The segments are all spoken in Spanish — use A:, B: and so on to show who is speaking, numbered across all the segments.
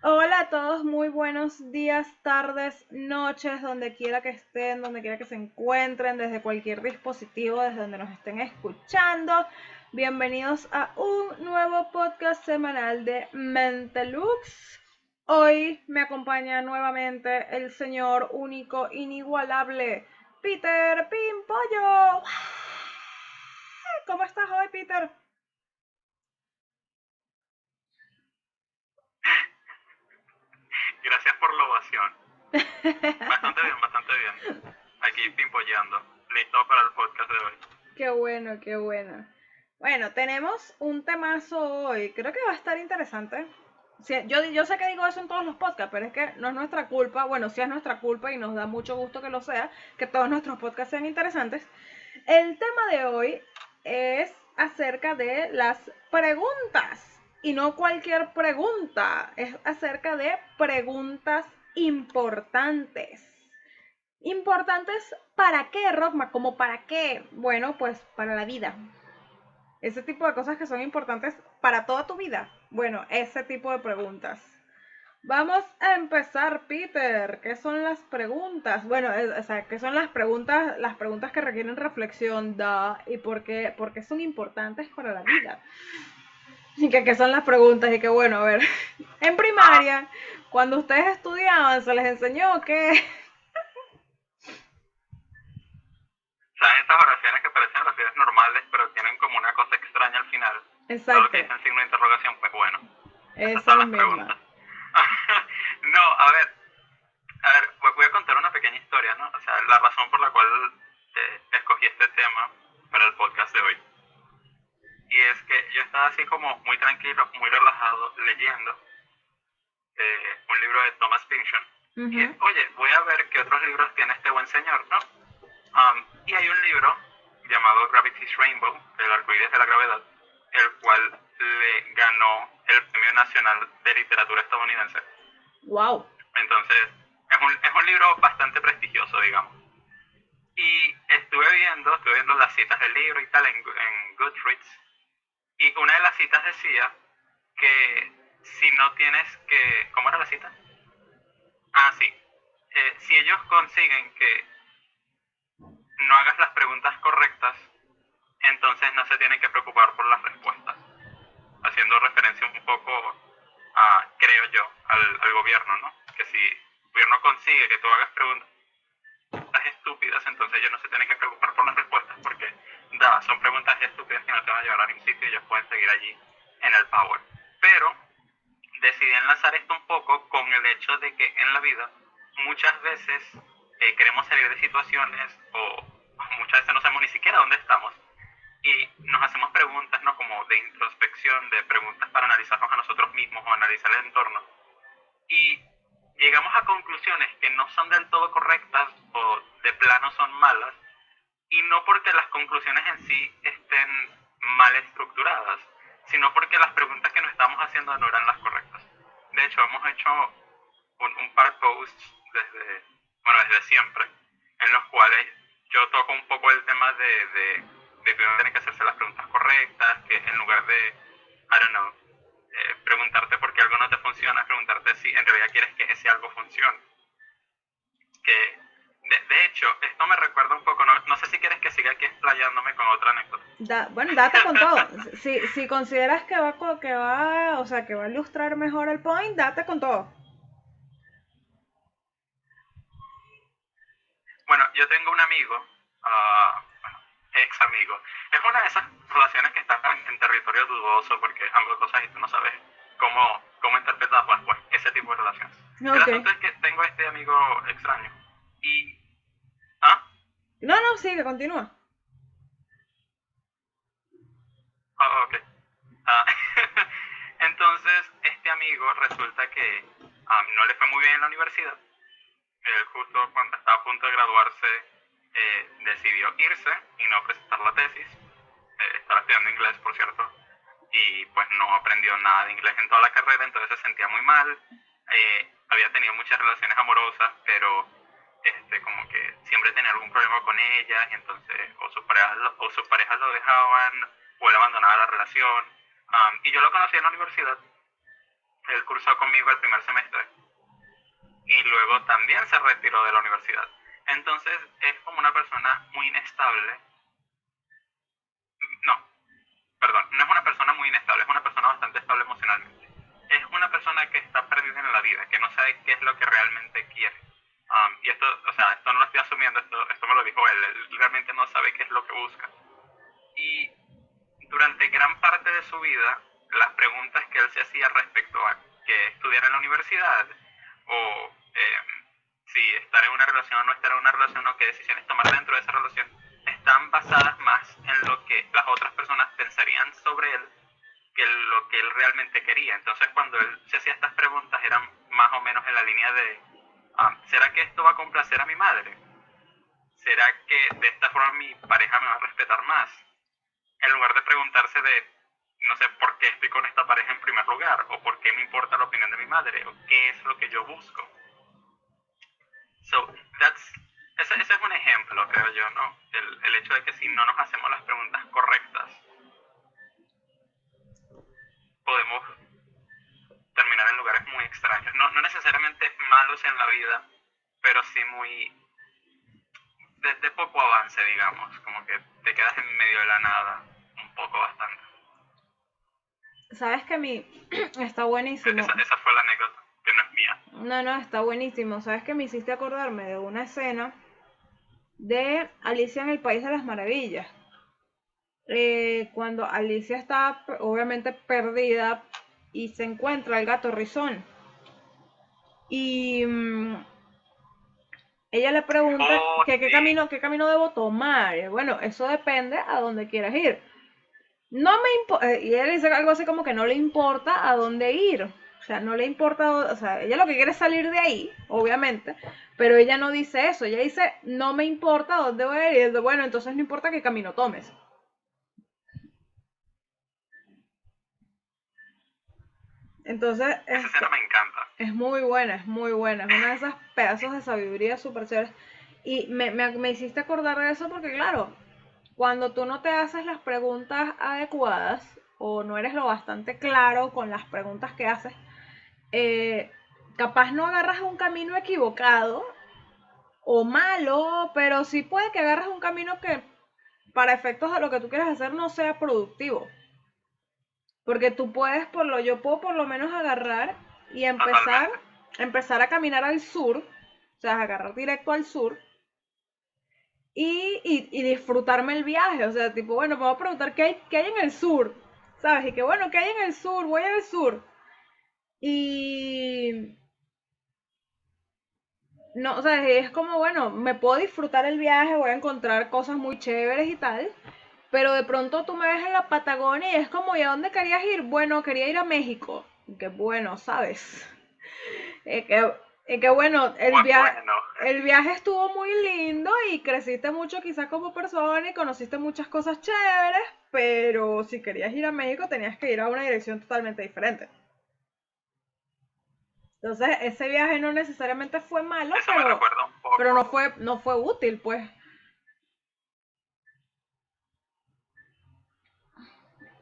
A: Hola a todos, muy buenos días, tardes, noches, donde quiera que estén, donde quiera que se encuentren, desde cualquier dispositivo, desde donde nos estén escuchando. Bienvenidos a un nuevo podcast semanal de Mentalux. Hoy me acompaña nuevamente el señor único, inigualable, Peter Pimpollo. ¿Cómo estás hoy, Peter?
B: Gracias por la ovación. Bastante bien, bastante bien. Aquí pimpollando. Listo para el podcast de hoy.
A: Qué bueno, qué bueno. Bueno, tenemos un temazo hoy. Creo que va a estar interesante. Sí, yo sé que digo eso en todos los podcasts, pero es que no es nuestra culpa. Bueno, sí es nuestra culpa y nos da mucho gusto que lo sea, que todos nuestros podcasts sean interesantes. El tema de hoy es acerca de las preguntas. Y no cualquier pregunta, es acerca de preguntas importantes. ¿Importantes para qué, Rockma? ¿Como para qué? Bueno, pues para la vida. Ese tipo de cosas que son importantes para toda tu vida. Bueno, ese tipo de preguntas. Vamos a empezar, Peter. ¿Qué son las preguntas? Bueno, o sea, ¿qué son las preguntas que requieren reflexión, y por qué son importantes para la vida? Y que qué son las preguntas y que bueno, a ver, en
B: Ah,
A: primaria, cuando ustedes estudiaban, se les enseñó que...
B: ¿saben estas oraciones que parecen oraciones normales, pero tienen como una cosa extraña al final? Todo lo que
A: Exacto,
B: dicen signo de interrogación, pues bueno, esas son
A: esas
B: las
A: mismas.
B: preguntas. No, a ver, voy a contar una pequeña historia, ¿no? O sea, la razón por la cual escogí este tema para el podcast de hoy. Y es que yo estaba así como muy tranquilo, muy relajado, leyendo un libro de Thomas Pynchon. Y
A: Ujú.
B: oye, voy a ver qué otros libros tiene este buen señor, ¿no? Y hay un libro llamado Gravity's Rainbow, el arcoíris de la gravedad, el cual le ganó el Premio Nacional de Literatura estadounidense.
A: Wow.
B: Entonces, es un libro bastante prestigioso, digamos. Y estuve viendo las citas del libro y tal en Goodreads. Y una de las citas decía que si no tienes que... ¿Cómo era la cita? Ah, sí. Si ellos consiguen que no hagas las preguntas correctas, entonces no se tienen que preocupar por las respuestas. Haciendo referencia un poco a, creo yo, al gobierno, ¿no? Que si el gobierno consigue que tú hagas preguntas estúpidas, entonces ellos no se tienen que preocupar por las respuestas porque, son preguntas estúpidas que no te van a llevar a ningún sitio y ellos pueden seguir allí en el power. Pero decidí enlazar esto un poco con el hecho de que en la vida muchas veces queremos salir de situaciones o muchas veces no sabemos ni siquiera dónde estamos y nos hacemos preguntas, ¿no? Como de introspección, de preguntas para analizarnos a nosotros mismos o analizar el entorno. Y llegamos a conclusiones que no son del todo correctas o de plano son malas, y no porque las conclusiones en sí estén mal estructuradas, sino porque las preguntas que nos estamos haciendo no eran las correctas. De hecho, hemos hecho un par de posts desde siempre, en los cuales yo toco un poco el tema de que uno tiene que hacerse las preguntas correctas, que en lugar de, I don't know, preguntarte por qué algo no te funciona, preguntarte si en realidad quieres que ese algo funcione. Que, de hecho, esto me recuerda un poco, no sé si quieres que siga aquí explayándome con otra anécdota.
A: Bueno, date con todo. Si consideras o sea, que va a ilustrar mejor el point, date con todo.
B: Bueno, yo tengo un amigo, bueno, ex amigo. Es una de esas relaciones que están en territorio dudoso porque ambas cosas y tú no sabes cómo interpretar pues, ese tipo de relaciones. El
A: Ok.
B: asunto es que tengo este amigo extraño y... ¿Ah?
A: No, no, sigue, continúa.
B: Ok. Ah, entonces, este amigo resulta que no le fue muy bien en la universidad. Él justo cuando estaba a punto de graduarse decidió irse y no presentar la tesis. Estaba estudiando inglés, por cierto, y pues no aprendió nada de inglés en toda la carrera, entonces se sentía muy mal. Había tenido muchas relaciones amorosas, pero como que siempre tenía algún problema con ellas, y entonces o sus parejas lo dejaban, o él abandonaba la relación. Y yo lo conocí en la universidad, Él cursó conmigo el primer semestre y luego también se retiró de la universidad. Entonces es como una persona muy inestable. No, perdón, no es una persona muy inestable, es una persona bastante estable emocionalmente. Es una persona que está perdida en la vida, que no sabe qué es lo que realmente quiere. Y esto, o sea, esto no lo estoy asumiendo, esto me lo dijo él realmente no sabe qué es lo que busca. Y durante gran parte de su vida, las preguntas que él se hacía respecto a que estudiar en la universidad, o si estar en una relación o no estar en una relación, o qué decisiones tomar dentro de esa relación, están basadas más en lo que las otras personas pensarían sobre él que lo que él realmente quería. Entonces cuando él se hacía estas preguntas eran más o menos en la línea de, ¿será que esto va a complacer a mi madre? ¿Será que de esta forma mi pareja me va a respetar más? En lugar de preguntarse de, no sé, ¿por qué estoy con esta pareja en primer lugar? ¿O por qué me importa la opinión de mi madre? ¿O qué es lo que yo busco? So, ese es un ejemplo, creo yo, ¿no? El hecho de que si no nos hacemos las preguntas correctas, podemos terminar en lugares muy extraños. No necesariamente malos en la vida, pero sí muy de poco avance, digamos. Como que te quedas en medio de la nada, un poco bastante.
A: Sabes que a mí está buenísimo.
B: Esa fue la anécdota, que no es mía.
A: No, está buenísimo. Sabes que me hiciste acordarme de una escena de Alicia en el País de las Maravillas. Cuando Alicia está obviamente perdida y se encuentra el gato Rizón. Y ella le pregunta que
B: Sí.
A: qué camino debo tomar. Bueno, eso depende a dónde quieras ir. No me importa, y ella dice algo así como que no le importa a dónde ir. O sea, no le importa, o sea, ella lo que quiere es salir de ahí, obviamente, pero ella no dice eso, ella dice, no me importa a dónde voy a ir, y dice, bueno, entonces no importa qué camino tomes. Entonces,
B: Esa escena me encanta.
A: es muy buena, es muy buena, es una de esas pedazos de sabiduría súper chéveres. Y me hiciste acordar de eso porque, claro, cuando tú no te haces las preguntas adecuadas o no eres lo bastante claro con las preguntas que haces, capaz no agarras un camino equivocado o malo, pero sí puede que agarres un camino que para efectos de lo que tú quieras hacer no sea productivo. Porque tú puedes, yo puedo por lo menos agarrar y empezar a caminar al sur, o sea, agarrar directo al sur y disfrutarme el viaje. O sea, tipo, bueno, me voy a preguntar qué hay en el sur, ¿sabes? Y que bueno, ¿qué hay en el sur? Voy al sur. Y no, o sea, es como, bueno, me puedo disfrutar el viaje, voy a encontrar cosas muy chéveres y tal, pero de pronto tú me ves en la Patagonia y es como, ¿y a dónde querías ir? Bueno, quería ir a México. Qué bueno, ¿sabes? Es que, es que bueno, el viaje estuvo muy lindo y creciste mucho quizás como persona y conociste muchas cosas chéveres, pero si querías ir a México tenías que ir a una dirección totalmente diferente. Entonces, ese viaje no necesariamente fue malo,
B: Eso me recuerda un poco.
A: pero no fue útil, pues.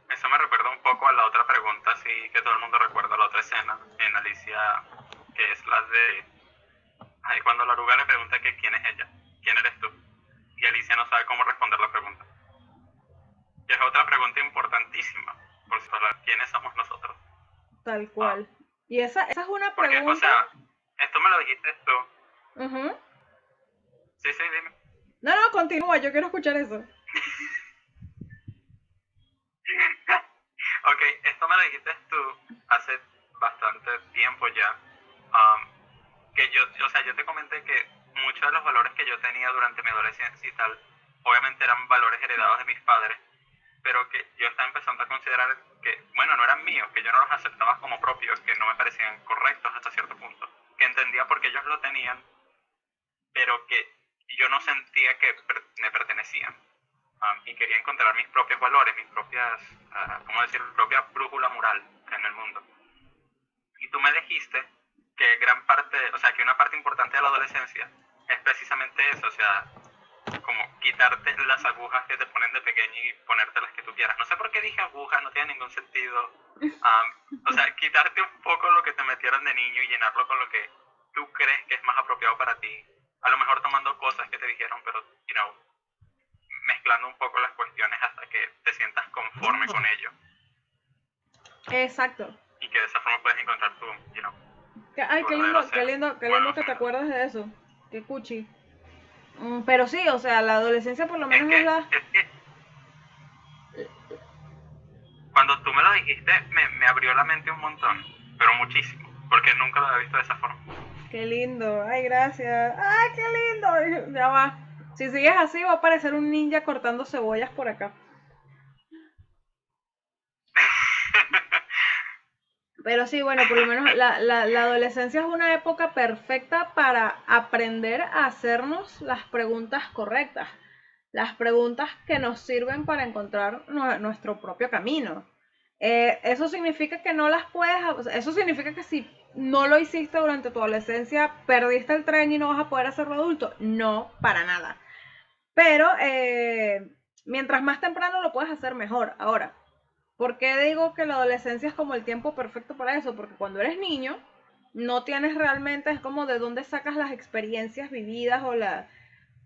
B: Eso me recuerda un poco a la otra pregunta, sí, que todo el mundo recuerda, la otra escena en Alicia, que es la de... Ay, cuando la oruga le pregunta que quién es ella, quién eres tú, y Alicia no sabe cómo responder la pregunta. Y es otra pregunta importantísima, por si quiénes somos nosotros.
A: Tal cual. Y esa es una
B: porque,
A: pregunta.
B: o sea, esto me lo dijiste tú.
A: Uh-huh.
B: Sí, dime.
A: No, continúa, yo quiero escuchar eso.
B: Ok, esto me lo dijiste tú hace bastante tiempo ya. Que yo te comenté que muchos de los valores que yo tenía durante mi adolescencia y tal, obviamente eran valores heredados de mis padres, pero que yo estaba empezando a considerar que, bueno, no eran míos, que yo no los aceptaba como propios, que no me parecían correctos hasta cierto punto, que entendía por qué ellos lo tenían, pero que yo no sentía que me pertenecían. Y quería encontrar mis propios valores, mis propias, ¿cómo decir?, mi propia brújula moral en el mundo. Y tú me dijiste que gran parte, o sea, que una parte importante de la adolescencia es precisamente eso, o sea, como quitarte las agujas que te ponen de pequeño y ponerte las que tú quieras. No sé por qué dije agujas, no tiene ningún sentido. O sea, quitarte un poco lo que te metieron de niño y llenarlo con lo que tú crees que es más apropiado para ti. A lo mejor tomando cosas que te dijeron, pero, mezclando un poco las cuestiones hasta que te sientas conforme con ello.
A: Exacto.
B: Y que de esa forma puedes encontrar tu,
A: Ay, qué lindo que te acuerdas de eso. Qué cuchi. Pero sí, o sea, la adolescencia por lo menos es la...
B: Cuando tú me lo dijiste, me abrió la mente un montón, pero muchísimo, porque nunca lo había visto de esa forma.
A: Qué lindo, ay, gracias. Ay, qué lindo. Ya va. Si sigues así, va a aparecer un ninja cortando cebollas por acá. Pero sí, bueno, por lo menos la adolescencia es una época perfecta para aprender a hacernos las preguntas correctas. Las preguntas que nos sirven para encontrar nuestro propio camino. Eso significa que no las puedes, eso significa que si no lo hiciste durante tu adolescencia, perdiste el tren y no vas a poder hacerlo adulto. No, para nada. Pero mientras más temprano lo puedes hacer mejor. Ahora, ¿por qué digo que la adolescencia es como el tiempo perfecto para eso? Porque cuando eres niño, no tienes realmente, es como de dónde sacas las experiencias vividas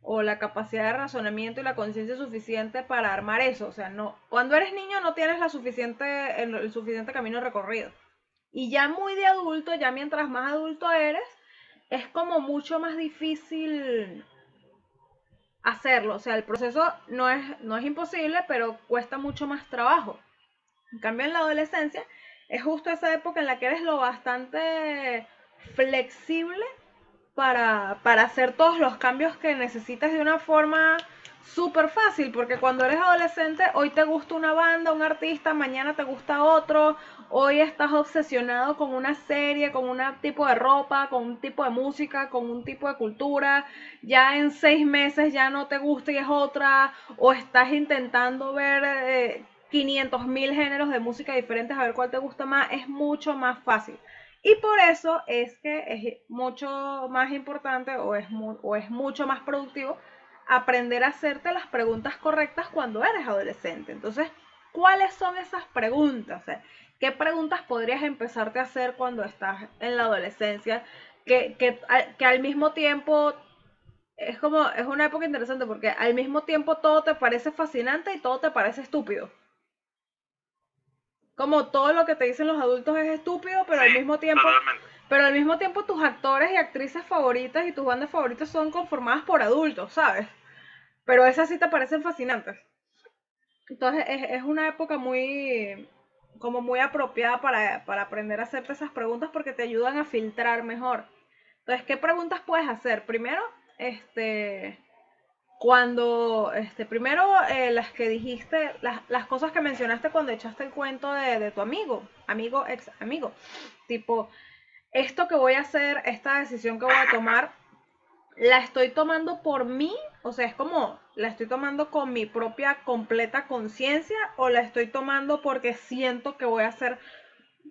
A: o la capacidad de razonamiento y la conciencia suficiente para armar eso. O sea, no, cuando eres niño no tienes el suficiente camino recorrido. Y ya muy de adulto, ya mientras más adulto eres, es como mucho más difícil hacerlo. O sea, el proceso no es imposible, pero cuesta mucho más trabajo. En cambio, en la adolescencia es justo esa época en la que eres lo bastante flexible para hacer todos los cambios que necesitas de una forma súper fácil, porque cuando eres adolescente, hoy te gusta una banda, un artista, mañana te gusta otro, hoy estás obsesionado con una serie, con un tipo de ropa, con un tipo de música, con un tipo de cultura, ya en 6 meses ya no te gusta y es otra, o estás intentando ver 500.000 géneros de música diferentes a ver cuál te gusta más, es mucho más fácil. Y por eso es que es mucho más importante o es mucho más productivo aprender a hacerte las preguntas correctas cuando eres adolescente. Entonces, ¿cuáles son esas preguntas? O sea, ¿qué preguntas podrías empezarte a hacer cuando estás en la adolescencia? Que al mismo tiempo es una época interesante porque al mismo tiempo todo te parece fascinante y todo te parece estúpido. Como todo lo que te dicen los adultos es estúpido, pero
B: Sí,
A: al mismo tiempo,
B: totalmente.
A: pero al mismo tiempo tus actores y actrices favoritas y tus bandas favoritas son conformadas por adultos, ¿sabes? Pero esas sí te parecen fascinantes. Entonces es una época como muy apropiada para aprender a hacerte esas preguntas porque te ayudan a filtrar mejor. Entonces, ¿qué preguntas puedes hacer? Primero, primero las que dijiste, las cosas que mencionaste cuando echaste el cuento de tu ex amigo, tipo, esto que voy a hacer, esta decisión que voy a tomar, la estoy tomando por mí, o sea, es como, la estoy tomando con mi propia completa conciencia o la estoy tomando porque siento que voy a ser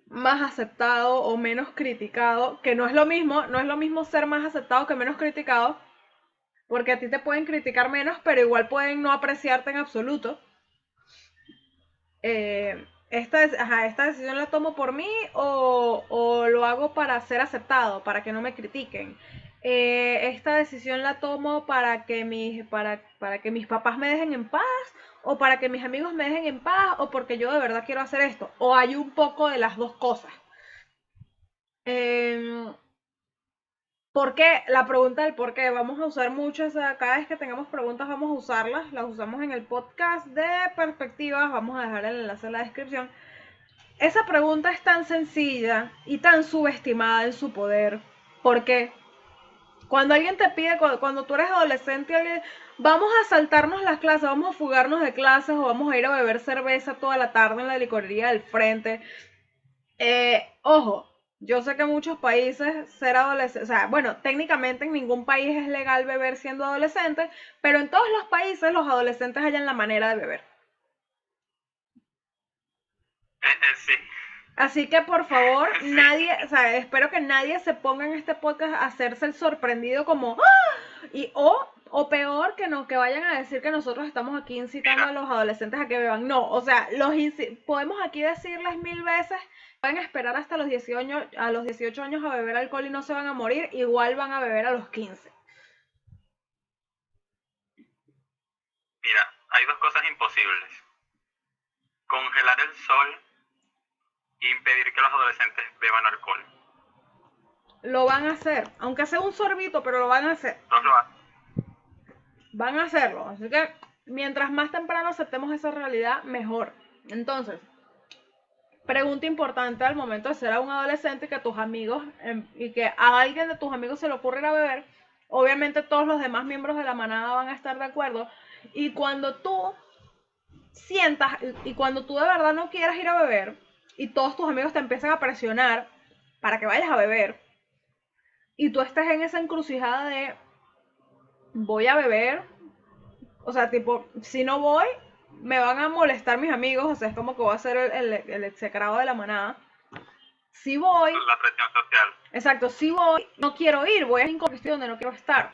A: más aceptado o menos criticado, que no es lo mismo ser más aceptado que menos criticado, porque a ti te pueden criticar menos, pero igual pueden no apreciarte en absoluto. Esta decisión la tomo por mí o lo hago para ser aceptado, para que no me critiquen. Esta decisión la tomo para que mis papás me dejen en paz, o para que mis amigos me dejen en paz, o porque yo de verdad quiero hacer esto. O hay un poco de las dos cosas. ¿Por qué? La pregunta del por qué. Vamos a usar mucho cada vez que tengamos preguntas vamos a usarlas. Las usamos en el podcast de perspectivas. Vamos a dejar el enlace en la descripción. Esa pregunta es tan sencilla y tan subestimada en su poder. Porque cuando alguien te pide, cuando tú eres adolescente, vamos a saltarnos las clases, vamos a fugarnos de clases o vamos a ir a beber cerveza toda la tarde en la licorería del frente. Ojo, yo sé que en muchos países ser adolescente, o sea, bueno, técnicamente en ningún país es legal beber siendo adolescente, pero en todos los países los adolescentes hallan la manera de beber.
B: Sí.
A: Así que por favor, nadie, o sea, espero que nadie se ponga en este podcast a hacerse el sorprendido como ¡ah! O peor, que no, que vayan a decir que nosotros estamos aquí incitando a los adolescentes a que beban. No, o sea, podemos aquí decirles 1000 veces, pueden esperar hasta los 18 años a beber alcohol y no se van a morir, igual van a beber a los 15.
B: Mira, hay dos cosas imposibles. Congelar el sol e impedir que los adolescentes beban alcohol.
A: Lo van a hacer, aunque sea un sorbito, pero lo van a hacer.
B: Dos lo hacen.
A: Van a hacerlo, así que mientras más temprano aceptemos esa realidad, mejor. Entonces, pregunta importante al momento de ser un adolescente, que tus amigos y que a alguien de tus amigos se le ocurra ir a beber, obviamente todos los demás miembros de la manada van a estar de acuerdo, y cuando tú sientas y cuando tú de verdad no quieras ir a beber y todos tus amigos te empiezan a presionar para que vayas a beber y tú estés en esa encrucijada de voy a beber, o sea, tipo, si no voy me van a molestar mis amigos, o sea, es como que voy a ser el execrado de la manada. Si voy,
B: la presión social.
A: Exacto, si voy, no quiero ir, voy a ir donde no quiero estar.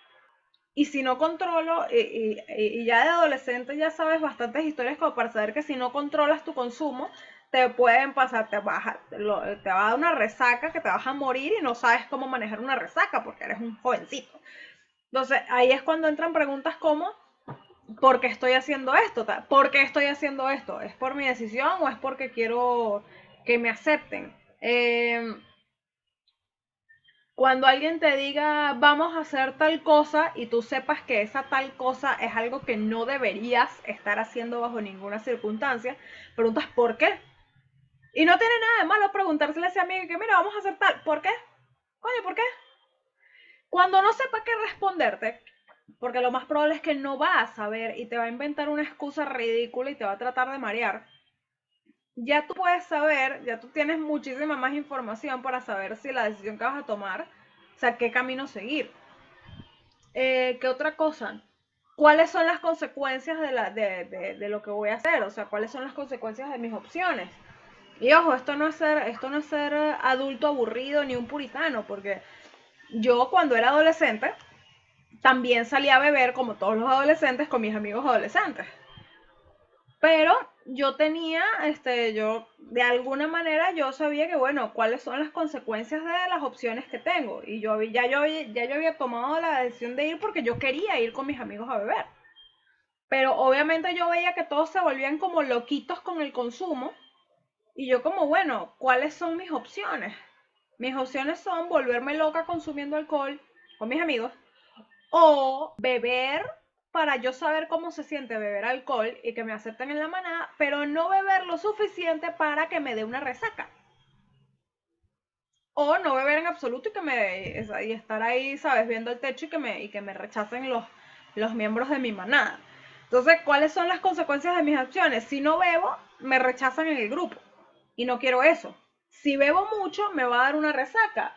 A: Y si no controlo, y ya de adolescente ya sabes bastantes historias como para saber que si no controlas tu consumo, te pueden pasar, te va a dar una resaca que te vas a morir y no sabes cómo manejar una resaca porque eres un jovencito. Entonces ahí es cuando entran preguntas como, ¿por qué estoy haciendo esto? ¿Por qué estoy haciendo esto? ¿Es por mi decisión o es porque quiero que me acepten? Cuando alguien te diga vamos a hacer tal cosa y tú sepas que esa tal cosa es algo que no deberías estar haciendo bajo ninguna circunstancia, preguntas ¿por qué? Y no tiene nada de malo preguntárselo a ese amigo que mira, vamos a hacer tal, ¿por qué? Coño, ¿por qué? Cuando no sepa qué responderte, porque lo más probable es que no va a saber y te va a inventar una excusa ridícula y te va a tratar de marear, ya tú puedes saber, ya tú tienes muchísima más información para saber si la decisión que vas a tomar, o sea, qué camino seguir. ¿Qué otra cosa? ¿Cuáles son las consecuencias de lo que voy a hacer? O sea, ¿cuáles son las consecuencias de mis opciones? Y ojo, esto no es ser adulto aburrido ni un puritano, porque yo cuando era adolescente también salía a beber como todos los adolescentes con mis amigos adolescentes. Pero yo tenía, yo de alguna manera yo sabía que, bueno, cuáles son las consecuencias de las opciones que tengo. Y yo había tomado la decisión de ir porque yo quería ir con mis amigos a beber. Pero obviamente yo veía que todos se volvían como loquitos con el consumo. Y yo como, bueno, ¿cuáles son mis opciones? Mis opciones son volverme loca consumiendo alcohol con mis amigos o beber para yo saber cómo se siente beber alcohol y que me acepten en la manada, pero no beber lo suficiente para que me dé una resaca. O no beber en absoluto y estar ahí, ¿sabes? Viendo el techo y que me rechacen los miembros de mi manada. Entonces, ¿cuáles son las consecuencias de mis acciones? Si no bebo, me rechazan en el grupo. Y no quiero eso. Si bebo mucho, me va a dar una resaca.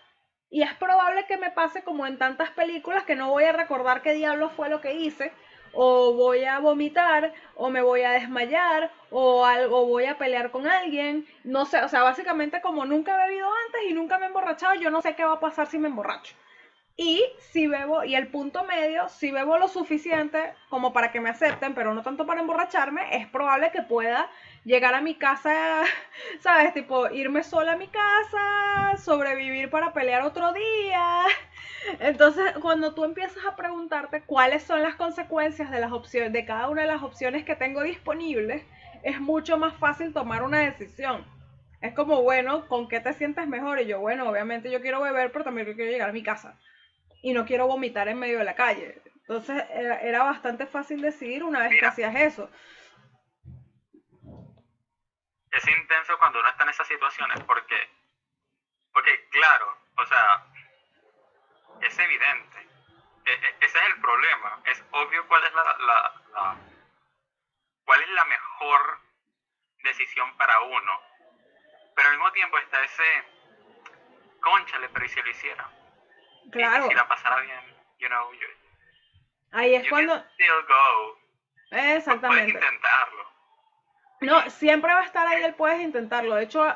A: Y es probable que me pase como en tantas películas que no voy a recordar qué diablo fue lo que hice, o voy a vomitar, o me voy a desmayar, o algo voy a pelear con alguien, no sé, o sea, básicamente como nunca he bebido antes y nunca me he emborrachado, yo no sé qué va a pasar si me emborracho. Y si bebo, y el punto medio, si bebo lo suficiente como para que me acepten, pero no tanto para emborracharme, es probable que pueda llegar a mi casa, ¿sabes? Tipo, irme sola a mi casa, sobrevivir para pelear otro día. Entonces, cuando tú empiezas a preguntarte cuáles son las consecuencias de las opciones, de cada una de las opciones que tengo disponibles, es mucho más fácil tomar una decisión. Es como, bueno, ¿con qué te sientes mejor? Y yo, bueno, obviamente yo quiero beber, pero también quiero llegar a mi casa. Y no quiero vomitar en medio de la calle. Entonces era bastante fácil decidir una vez que hacías eso.
B: Es intenso cuando uno está en esas situaciones porque claro, o sea, es evidente. Ese es el problema. Es obvio cuál es cuál es la mejor decisión para uno. Pero al mismo tiempo está ese, cónchale, pero ¿y si lo hiciera?
A: Claro.
B: Y si la pasara bien,
A: ahí es cuando...
B: still go.
A: Exactamente.
B: Puedes intentarlo.
A: No, siempre va a estar ahí el puedes intentarlo. De hecho,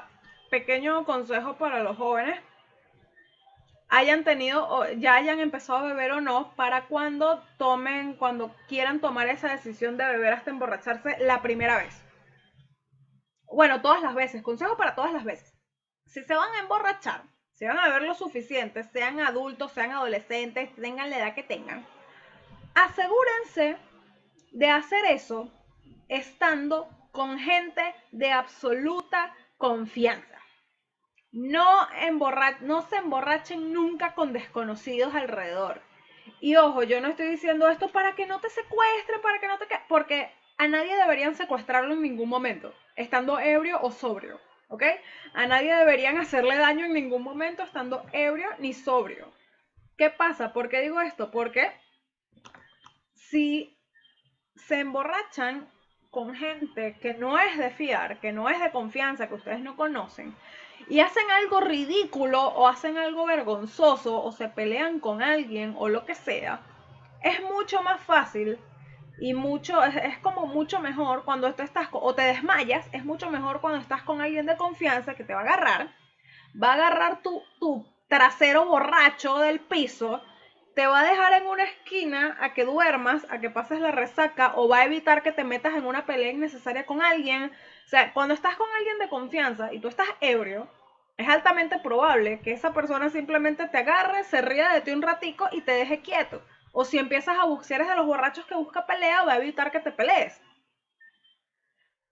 A: pequeño consejo para los jóvenes. hayan tenido o ya hayan empezado a beber o no, para cuando quieran tomar esa decisión de beber hasta emborracharse la primera vez. Bueno, todas las veces, consejo para todas las veces. Si se van a emborrachar, si van a beber lo suficiente, sean adultos, sean adolescentes, tengan la edad que tengan, asegúrense de hacer eso estando con gente de absoluta confianza. No se emborrachen nunca con desconocidos alrededor. Y ojo, yo no estoy diciendo esto para que no te secuestren, porque a nadie deberían secuestrarlo en ningún momento, estando ebrio o sobrio, ¿ok? A nadie deberían hacerle daño en ningún momento, estando ebrio ni sobrio. ¿Qué pasa? ¿Por qué digo esto? Porque si se emborrachan con gente que no es de fiar, que no es de confianza, que ustedes no conocen, y hacen algo ridículo o hacen algo vergonzoso o se pelean con alguien o lo que sea, es mucho más fácil y es como mucho mejor cuando tú estás o te desmayas, es mucho mejor cuando estás con alguien de confianza que te va a agarrar tu trasero borracho del piso, te va a dejar en una esquina a que duermas, a que pases la resaca, o va a evitar que te metas en una pelea innecesaria con alguien. O sea, cuando estás con alguien de confianza y tú estás ebrio, es altamente probable que esa persona simplemente te agarre, se ría de ti un ratico y te deje quieto. O si empiezas a si eres de los borrachos que busca pelea, va a evitar que te pelees.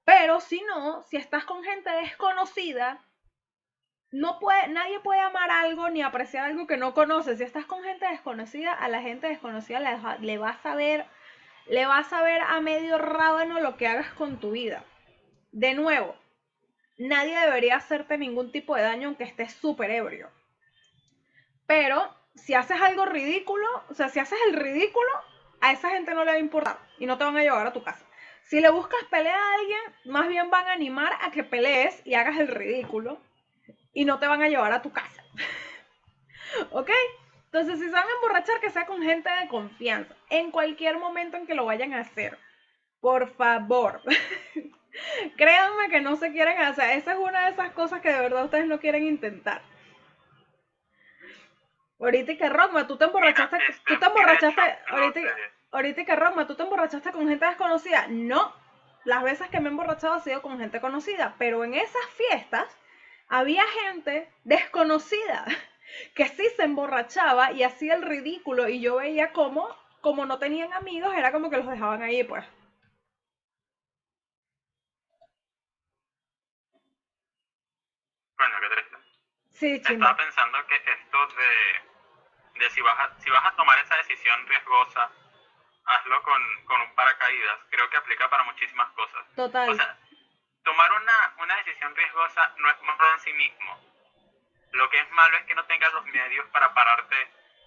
A: Pero si no, si estás con gente desconocida, nadie puede amar algo ni apreciar algo que no conoce. Si estás con gente desconocida, a la gente desconocida le vas a ver a medio rábano lo que hagas con tu vida. De nuevo, nadie debería hacerte ningún tipo de daño aunque estés súper ebrio. Pero si haces algo ridículo, o sea, si haces el ridículo, a esa gente no le va a importar y no te van a llevar a tu casa. Si le buscas pelea a alguien, más bien van a animar a que pelees y hagas el ridículo y no te van a llevar a tu casa. ¿Ok? Entonces, si se van a emborrachar, que sea con gente de confianza, en cualquier momento en que lo vayan a hacer. Por favor. Créanme que no se quieren hacer. Esa es una de esas cosas que de verdad ustedes no quieren intentar. Ahorita que Rogma, tú te emborrachaste, ahorita que Rogma, tú te emborrachaste con gente desconocida. No, las veces que me he emborrachado ha sido con gente conocida, pero en esas fiestas había gente desconocida que sí se emborrachaba y hacía el ridículo y yo veía como no tenían amigos, era como que los dejaban ahí, pues.
B: Bueno, qué triste.
A: Sí, chimba.
B: Estaba pensando que esto de si vas a tomar esa decisión riesgosa, hazlo con un paracaídas. Creo que aplica para muchísimas cosas.
A: Total.
B: O sea, tomar una decisión riesgosa no es malo en sí mismo. Lo que es malo es que no tengas los medios para pararte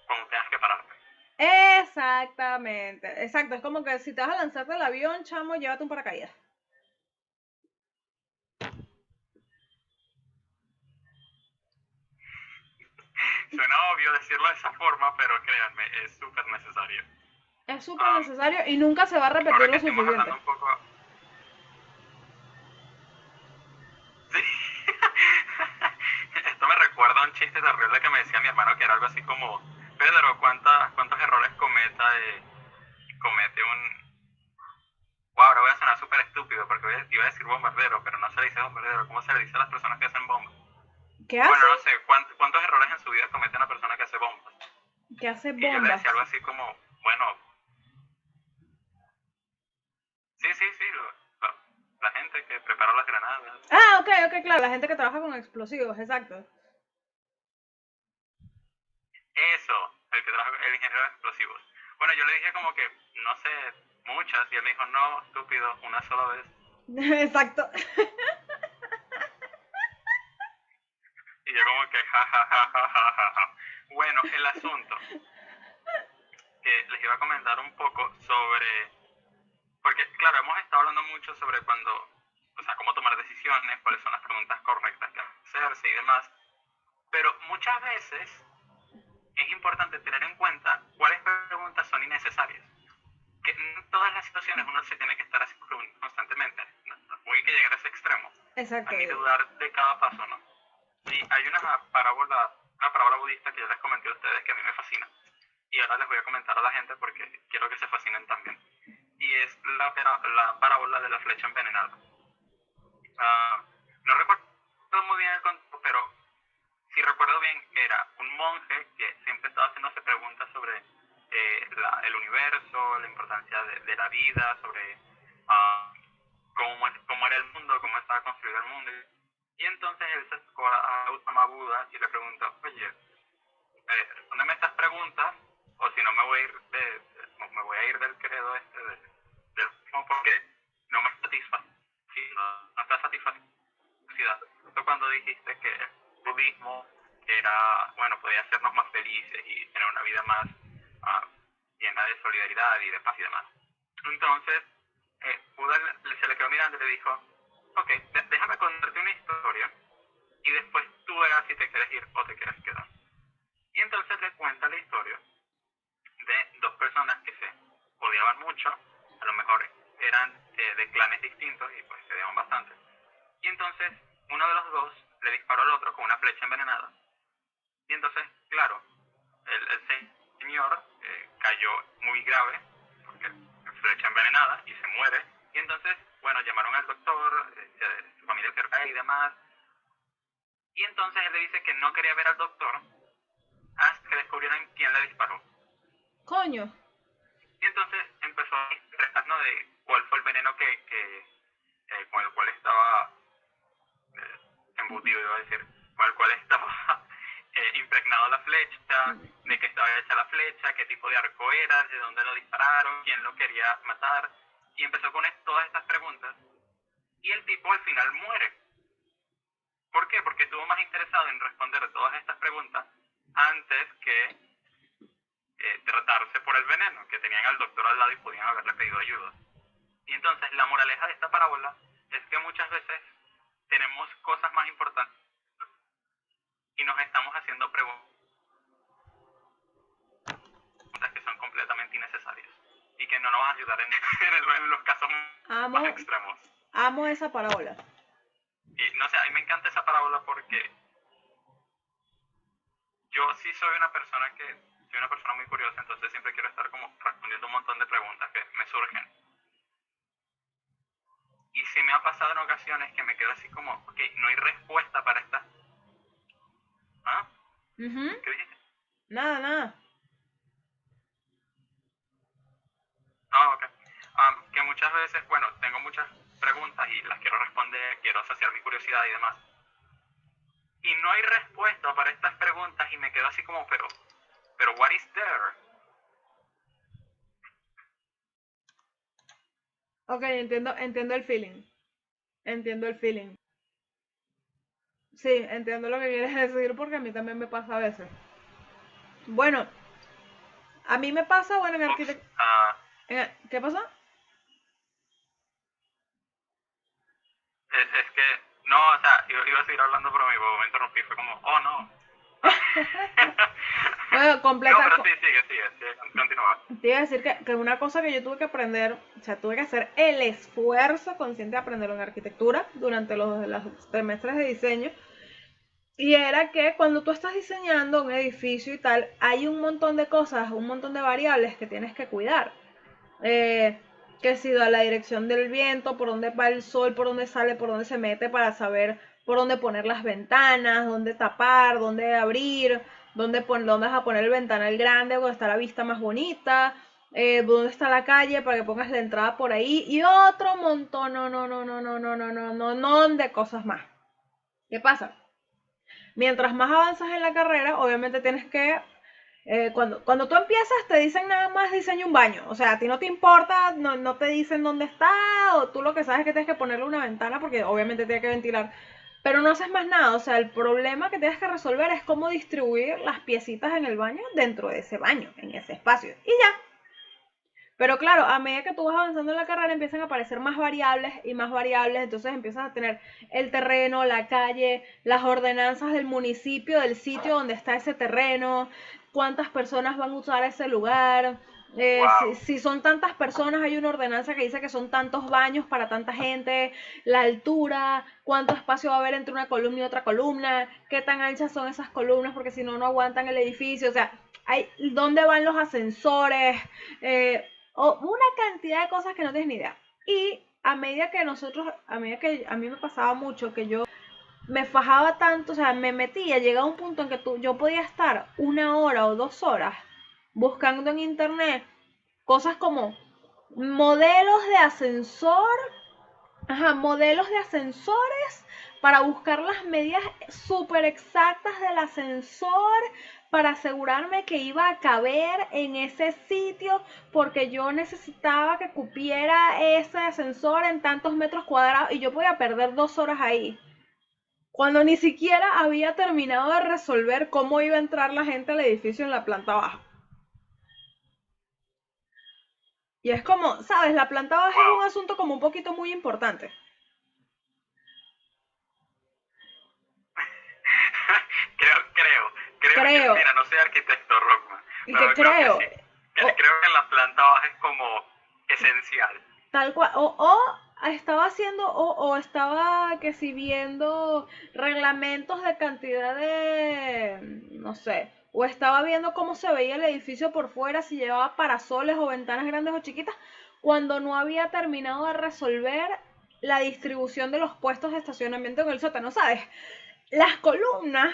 B: cuando tengas que pararte.
A: Exactamente, exacto. Es como que si te vas a lanzar del avión, chamo, llévate un paracaídas.
B: Suena obvio decirlo de esa forma, pero créanme, es súper necesario.
A: Es súper necesario y nunca se va a repetir lo suficiente.
B: Un poco... Sí. Esto me recuerda a un chiste terrible que me decía mi hermano, que era algo así como: Pedro, ¿cuántos errores comete un... Wow, ahora voy a sonar súper estúpido porque iba a decir bombardero, pero no se le dice bombardero. ¿Cómo se le dice a las personas que hacen bombas?
A: ¿Qué hace?
B: Bueno, no sé, ¿cuántos errores en su vida comete una persona que hace bombas?
A: ¿Qué hace
B: Y yo le
A: bombas?
B: decía algo así como, bueno... Sí, la gente que prepara las granadas.
A: Ah, ok, claro, la gente que trabaja con explosivos, exacto.
B: Eso, el ingeniero de explosivos. Bueno, yo le dije como que, no sé, muchas, y él me dijo, no, estúpido, una sola vez.
A: Exacto.
B: Y yo como que, ja. Bueno, el asunto que les iba a comentar un poco sobre, porque claro, hemos estado hablando mucho sobre cómo tomar decisiones, cuáles son las preguntas correctas que hacerse y demás, pero muchas veces es importante tener en cuenta cuáles preguntas son innecesarias. Que en todas las situaciones uno se tiene que estar haciendo preguntas constantemente. No hay que llegar a ese extremo.
A: Exacto.
B: Hay que dudar de cada paso, ¿no? Y hay una parábola una parábola budista que yo les comenté a ustedes que a mí me fascina. Y ahora les voy a comentar a la gente porque quiero que se fascinen también. Y es la parábola de la flecha envenenada. No recuerdo muy bien el contexto, pero si recuerdo bien, era un monje que siempre estaba haciéndose preguntas sobre el universo, la importancia de la vida, sobre cómo era el mundo, cómo estaba construido el mundo. Y entonces él se acercó a Gautama Buda y le preguntó, oye, respóndeme estas preguntas, o si no me voy a ir del credo del porque no me satisface, no está satisfaciendo. Cuando dijiste que el budismo era, bueno, podía hacernos más felices y tener una vida más llena de solidaridad y de paz y demás. Entonces, Buda se le quedó mirando y le dijo, ok, déjame contarte una historia y después tú verás si te quieres ir o te quieres quedar. Y entonces le cuenta la historia de dos personas que se odiaban mucho, a lo mejor eran de clanes distintos y pues se odiaban bastante. Y entonces uno de los dos le disparó al otro con una flecha envenenada. Y entonces, claro, el señor cayó muy grave, porque flecha envenenada, y se muere. Y entonces, bueno, llamaron al doctor, su familia se cae y demás. Y entonces él le dice que no quería ver al doctor hasta que descubrieran quién le disparó.
A: Coño.
B: Y entonces empezó a interesarnos de cuál fue el veneno con el cual estaba embutido, iba a decir, con el cual estaba impregnado la flecha, de qué estaba hecha la flecha, qué tipo de arco era, de dónde lo dispararon, quién lo quería matar. Y empezó con todas estas preguntas. Y el tipo al final muere. ¿Por qué? Porque estuvo más interesado en responder todas estas preguntas antes que tratarse por el veneno, que tenían al doctor al lado y podían haberle pedido ayuda. Y entonces la moraleja de esta parábola es que muchas veces tenemos cosas más importantes y nos estamos haciendo preguntas que son completamente innecesarias y que no nos van a ayudar en los casos más extremos.
A: Amo esa parábola.
B: Y no sé, a mí me encanta esa parábola porque yo sí soy una persona muy curiosa, entonces siempre quiero estar como respondiendo un montón de preguntas que me surgen. Y sí me ha pasado en ocasiones que me quedo así como, ok, no hay respuesta para esta. ¿Ah? ¿Qué dijiste?
A: Nada.
B: Ok. Que muchas veces, bueno, tengo muchas preguntas y las quiero responder, quiero saciar mi curiosidad y demás. Y no hay respuesta para estas preguntas y me quedo así como, pero what is there?
A: Ok, entiendo el feeling. Sí, entiendo lo que quieres decir porque a mí también me pasa a veces. Bueno, a mí me pasa, bueno, en arquitectura... ¿Qué pasó?
B: Es que, no, o sea, iba a seguir hablando, pero mi mamá me interrumpí, fue como, oh no.
A: Bueno, completa.
B: No, pero sí, sigue, continúa.
A: Te iba a decir que una cosa que yo tuve que aprender, o sea, tuve que hacer el esfuerzo consciente de aprenderlo en arquitectura durante los semestres de diseño. Y era que cuando tú estás diseñando un edificio y tal, hay un montón de cosas, un montón de variables que tienes que cuidar. Que si da la dirección del viento, por dónde va el sol, por dónde sale, por dónde se mete, para saber por dónde poner las ventanas, dónde tapar, dónde abrir, dónde vas a poner el ventanal grande, donde está la vista más bonita, dónde está la calle para que pongas la entrada por ahí y otro montón, no de cosas más. ¿Qué pasa? Mientras más avanzas en la carrera, obviamente tienes que cuando tú empiezas te dicen nada más diseña un baño, o sea, a ti no te importa, no te dicen dónde está, o tú lo que sabes es que tienes que ponerle una ventana porque obviamente tiene que ventilar, pero no haces más nada, o sea, el problema que tienes que resolver es cómo distribuir las piecitas en el baño dentro de ese baño, en ese espacio, y ya. Pero claro, a medida que tú vas avanzando en la carrera empiezan a aparecer más variables y más variables, entonces empiezas a tener el terreno, la calle, las ordenanzas del municipio, del sitio donde está ese terreno, cuántas personas van a usar ese lugar,
B: Wow.
A: Si son tantas personas, hay una ordenanza que dice que son tantos baños para tanta gente, la altura, cuánto espacio va a haber entre una columna y otra columna, qué tan anchas son esas columnas, porque si no, no aguantan el edificio, o sea, dónde van los ascensores, una cantidad de cosas que no tienes ni idea. Y a medida que a mí me pasaba mucho que yo me fajaba tanto, o sea, me metía, llegaba un punto en que yo podía estar 1 hora o 2 horas buscando en internet cosas como modelos de ascensor, modelos de ascensores para buscar las medidas súper exactas del ascensor para asegurarme que iba a caber en ese sitio porque yo necesitaba que cupiera ese ascensor en tantos metros cuadrados y yo podía perder 2 horas ahí cuando ni siquiera había terminado de resolver cómo iba a entrar la gente al edificio en la planta baja. Y es como, ¿sabes? La planta baja es
B: Wow.
A: un asunto como un poquito muy importante.
B: Creo yo,
A: Creo,
B: mira, no soy arquitecto, Rockman,
A: y que
B: pero creo que
A: creo,
B: sí.
A: o,
B: Creo que la planta baja es como esencial.
A: tal cual, estaba haciendo, o estaba que si viendo reglamentos de cantidad de, no sé, o estaba viendo cómo se veía el edificio por fuera, si llevaba parasoles o ventanas grandes o chiquitas, cuando no había terminado de resolver la distribución de los puestos de estacionamiento en el sótano, ¿sabes? Las columnas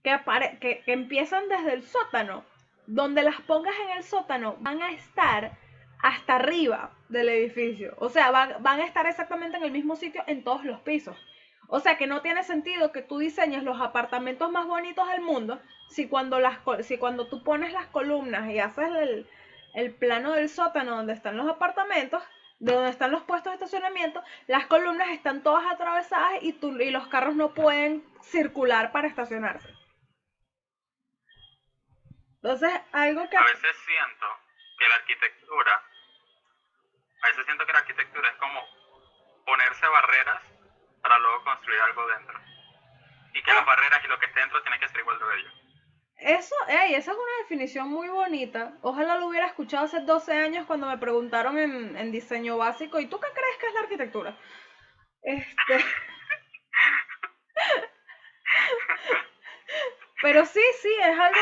A: que empiezan desde el sótano, donde las pongas en el sótano, van a estar hasta arriba del edificio. O sea, van a estar exactamente en el mismo sitio en todos los pisos. O sea que no tiene sentido que tú diseñes los apartamentos más bonitos del mundo si cuando tú pones las columnas y haces el plano del sótano donde están los apartamentos, de donde están los puestos de estacionamiento, las columnas están todas atravesadas y los carros no pueden circular para estacionarse. Entonces, algo que...
B: A veces siento que la arquitectura, a veces siento que la arquitectura es como ponerse barreras para luego construir algo dentro. Y que las barreras y lo que esté dentro tiene que ser igual de bello.
A: Esa es una definición muy bonita. Ojalá lo hubiera escuchado hace 12 años cuando me preguntaron en diseño básico, ¿y tú qué crees que es la arquitectura? Este, pero sí, es algo,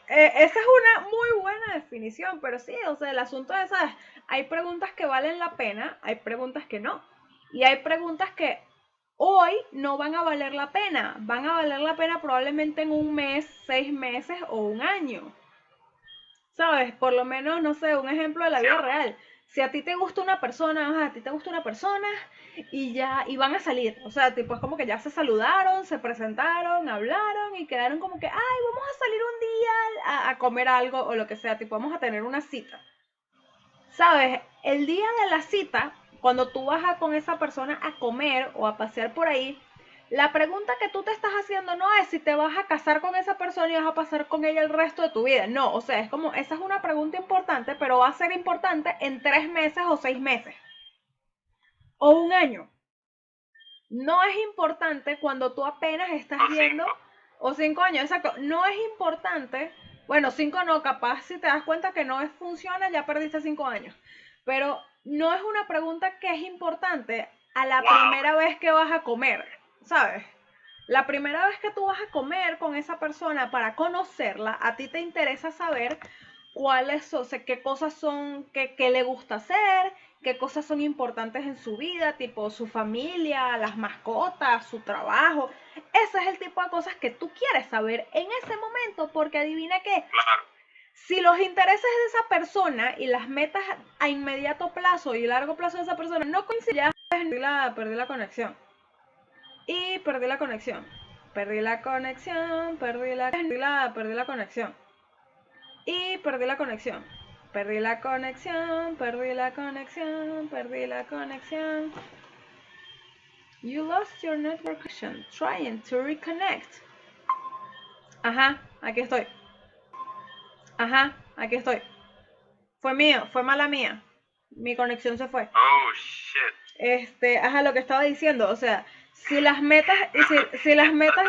A: esa es una muy buena definición, pero sí, o sea, el asunto es, ¿sabes? Hay preguntas que valen la pena, hay preguntas que no. Y hay preguntas que hoy no van a valer la pena, van a valer la pena probablemente en un mes, 6 meses o un año. ¿Sabes? Por lo menos, no sé, un ejemplo de la vida
B: ¿Cierto?
A: real. Si a ti te gusta una persona, a ti te gusta una persona y van a salir. O sea, tipo, es como que ya se saludaron, se presentaron, hablaron y quedaron como que, ay, vamos a salir un día a comer algo o lo que sea, tipo, vamos a tener una cita. ¿Sabes? El día de la cita, cuando tú vas con esa persona a comer o a pasear por ahí, la pregunta que tú te estás haciendo no es si te vas a casar con esa persona y vas a pasar con ella el resto de tu vida. No, o sea, es como, esa es una pregunta importante, pero va a ser importante en 3 meses o 6 meses. O un año. No es importante cuando tú apenas estás
B: O
A: viendo,
B: 5.
A: o 5 años, exacto. No es importante, bueno, 5 no, capaz si te das cuenta que no funciona, ya perdiste 5 años. Pero no es una pregunta que es importante a la
B: Wow.
A: primera vez que vas a comer, ¿sabes? La primera vez que tú vas a comer con esa persona para conocerla, a ti te interesa saber cuáles son, o sea, qué cosas son, qué le gusta hacer, qué cosas son importantes en su vida, tipo su familia, las mascotas, su trabajo. Ese es el tipo de cosas que tú quieres saber en ese momento, porque adivina qué,
B: Claro.
A: si los intereses de esa persona y las metas a inmediato plazo y largo plazo de esa persona no coinciden, ya perdí la conexión. Y perdí la conexión. Perdí la conexión, perdí la conexión. Y perdí la conexión. Perdí la conexión, perdí la conexión, perdí la conexión. You lost your network connection. Trying to reconnect. Ajá, aquí estoy. Ajá, aquí estoy. Fue mío, fue mala mía. Mi conexión se fue.
B: Oh, shit.
A: Ajá, lo que estaba diciendo, o sea, si las metas y si las metas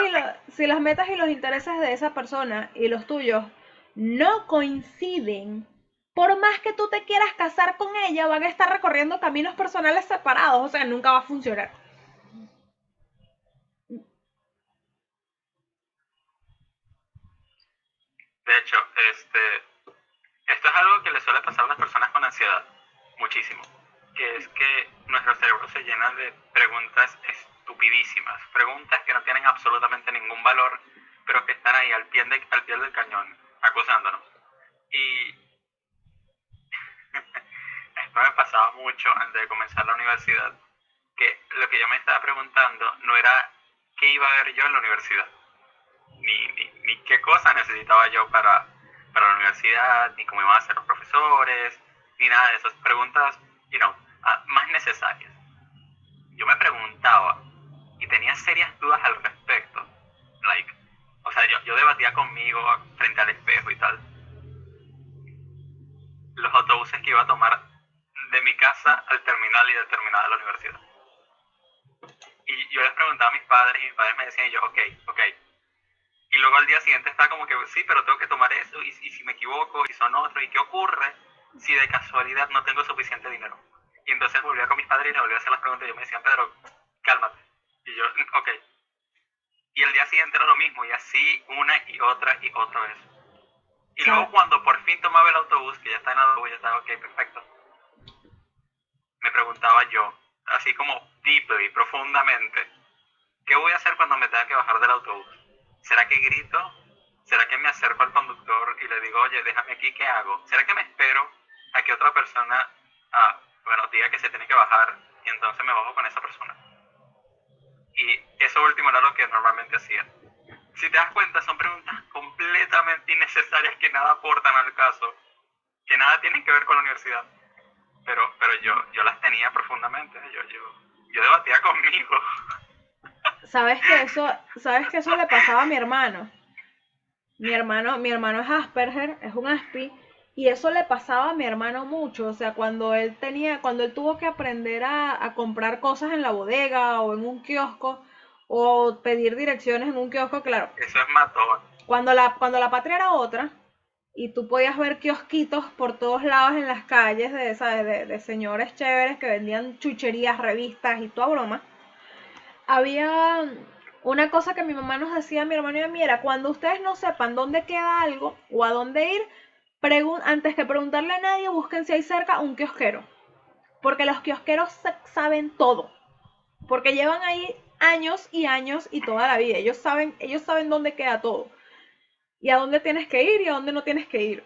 A: si las metas y los intereses de esa persona y los tuyos no coinciden, por más que tú te quieras casar con ella, van a estar recorriendo caminos personales separados, o sea, nunca va a funcionar.
B: De hecho, esto es algo que le suele pasar a las personas con ansiedad, muchísimo, que es que nuestro cerebro se llena de preguntas estupidísimas, preguntas que no tienen absolutamente ningún valor, pero que están ahí al pie del cañón, acusándonos. Y esto me pasaba mucho antes de comenzar la universidad, que lo que yo me estaba preguntando no era qué iba a ver yo en la universidad, ni qué cosas necesitaba yo para la universidad, ni cómo iban a ser los profesores, ni nada de esas preguntas, más necesarias. Yo me preguntaba y tenía serias dudas al respecto. O sea, yo debatía conmigo frente al espejo y tal. Los autobuses que iba a tomar de mi casa al terminal y del terminal de la universidad. Y yo les preguntaba a mis padres y mis padres me decían, y yo, ok. Y luego al día siguiente está como que, sí, pero tengo que tomar eso, y si me equivoco, y son otros, ¿y qué ocurre si de casualidad no tengo suficiente dinero? Y entonces volvía con mis padres y les volvía a hacer las preguntas, y ellos me decían, Pedro, cálmate. Y yo, ok. Y el día siguiente era lo mismo, y así una y otra vez. Y luego cuando por fin tomaba el autobús, que ya está en autobús, ya estaba, ok, perfecto, me preguntaba yo, así como deeply, profundamente, ¿qué voy a hacer cuando me tenga que bajar del autobús? ¿Será que grito? ¿Será que me acerco al conductor y le digo, oye, déjame aquí, qué hago? ¿Será que me espero a que otra persona, diga que se tiene que bajar y entonces me bajo con esa persona? Y eso último era lo que normalmente hacía. Si te das cuenta, son preguntas completamente innecesarias que nada aportan al caso, que nada tienen que ver con la universidad. Pero yo las tenía profundamente, yo debatía conmigo.
A: ¿Sabes que eso le pasaba a mi hermano? Mi hermano es Asperger, es un Aspi, y eso le pasaba a mi hermano mucho. O sea, cuando él tuvo que aprender a comprar cosas en la bodega o en un kiosco, o pedir direcciones en un kiosco, claro.
B: Eso es matón.
A: Cuando la patria era otra, y tú podías ver kiosquitos por todos lados en las calles de señores chéveres que vendían chucherías, revistas y toda broma. Había una cosa que mi mamá nos decía a mi hermano y a mí era, cuando ustedes no sepan dónde queda algo o a dónde ir, antes que preguntarle a nadie, busquen si hay cerca un kiosquero. Porque los kiosqueros saben todo. Porque llevan ahí años y años y toda la vida. Ellos saben dónde queda todo. Y a dónde tienes que ir y a dónde no tienes que ir.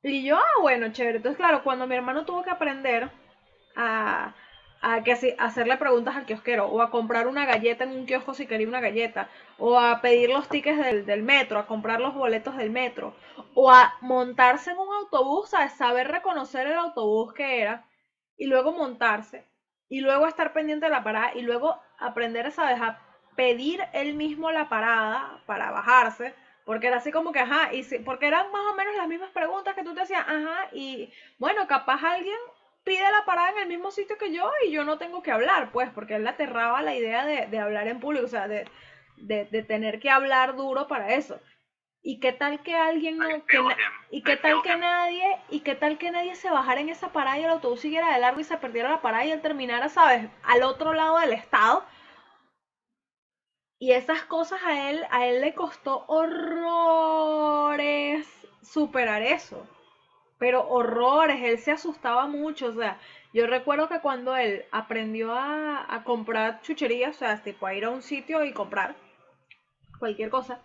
A: Y yo, bueno, chévere. Entonces, claro, cuando mi hermano tuvo que aprender a, hacerle preguntas al kiosquero, o a comprar una galleta en un kiosco si quería una galleta, o a pedir los tickets del metro, a comprar los boletos del metro, o a montarse en un autobús, a saber reconocer el autobús que era, y luego montarse, y luego estar pendiente de la parada, y luego aprender a pedir él mismo la parada para bajarse, porque era así como que, ajá, porque eran más o menos las mismas preguntas que tú te hacías, ajá, y bueno, capaz alguien pide la parada en el mismo sitio que yo y yo no tengo que hablar, pues, porque a él le aterraba la idea de hablar en público, o sea, de tener que hablar duro para eso. ¿Y qué tal que alguien no, y qué tal que nadie se bajara en esa parada y el autobús siguiera de largo y se perdiera la parada y él terminara, ¿sabes?, al otro lado del estado? Y esas cosas a él le costó horrores superar eso, pero horrores, él se asustaba mucho. O sea, yo recuerdo que cuando él aprendió a comprar chucherías, o sea, tipo a ir a un sitio y comprar cualquier cosa,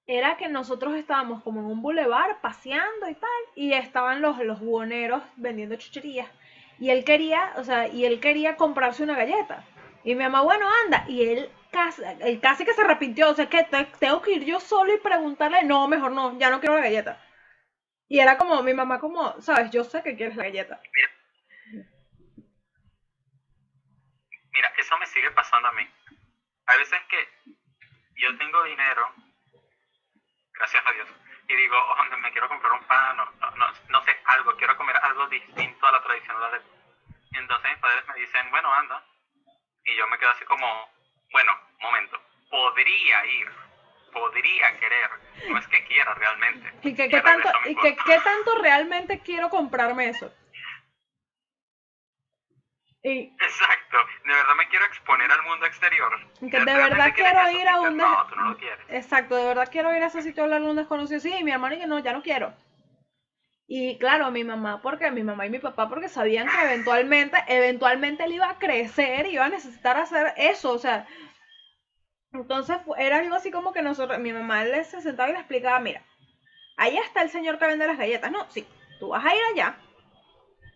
A: era que nosotros estábamos como en un bulevar paseando y tal, y estaban los buhoneros vendiendo chucherías, y él quería comprarse una galleta. Y mi mamá, bueno, anda, y él casi que se arrepintió, o sea, que tengo que ir yo solo y preguntarle, no, mejor no, ya no quiero la galleta. Y era como, mi mamá como, sabes, yo sé que quieres la galleta.
B: Mira, eso me sigue pasando a mí. Hay veces que yo tengo dinero, gracias a Dios, y digo, oh, me quiero comprar un pan, no sé, algo, quiero comer algo distinto a la tradicional. Y entonces mis padres me dicen, bueno, anda. Y yo me quedo así como, bueno, momento, podría ir. podría querer, no es que quiera realmente.
A: ¿Y qué tanto realmente quiero comprarme eso?
B: Exacto, de verdad me quiero exponer al mundo exterior.
A: Que de verdad quiero ir a un...
B: No, tú no lo quieres.
A: Exacto, de verdad quiero ir a ese sitio a hablar con un desconocido. Sí, mi hermano y que no, ya no quiero. Y claro, mi mamá y mi papá porque sabían que eventualmente él iba a crecer y iba a necesitar hacer eso, o sea, entonces era algo así como que mi mamá se sentaba y le explicaba, mira, ahí está el señor que vende las galletas, no, sí, tú vas a ir allá,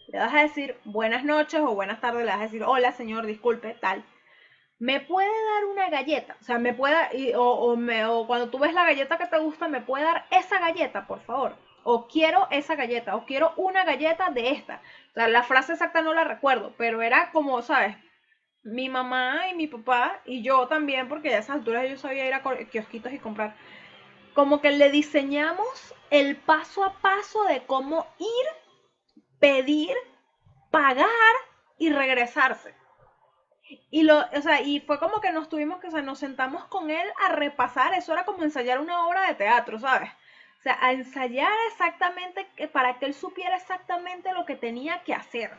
A: le vas a decir buenas noches o buenas tardes, le vas a decir hola señor, disculpe, tal, me puede dar una galleta, o sea, me puede, o cuando tú ves la galleta que te gusta, me puede dar esa galleta, por favor. O quiero esa galleta, o quiero una galleta de esta. O sea, la frase exacta no la recuerdo, pero era como, ¿sabes? Mi mamá y mi papá, y yo también, porque a esas alturas yo sabía ir a kiosquitos y comprar. Como que le diseñamos el paso a paso de cómo ir, pedir, pagar y regresarse. Y fue como que nos sentamos con él a repasar, eso era como ensayar una obra de teatro, ¿sabes? O sea, a ensayar exactamente, para que él supiera exactamente lo que tenía que hacer.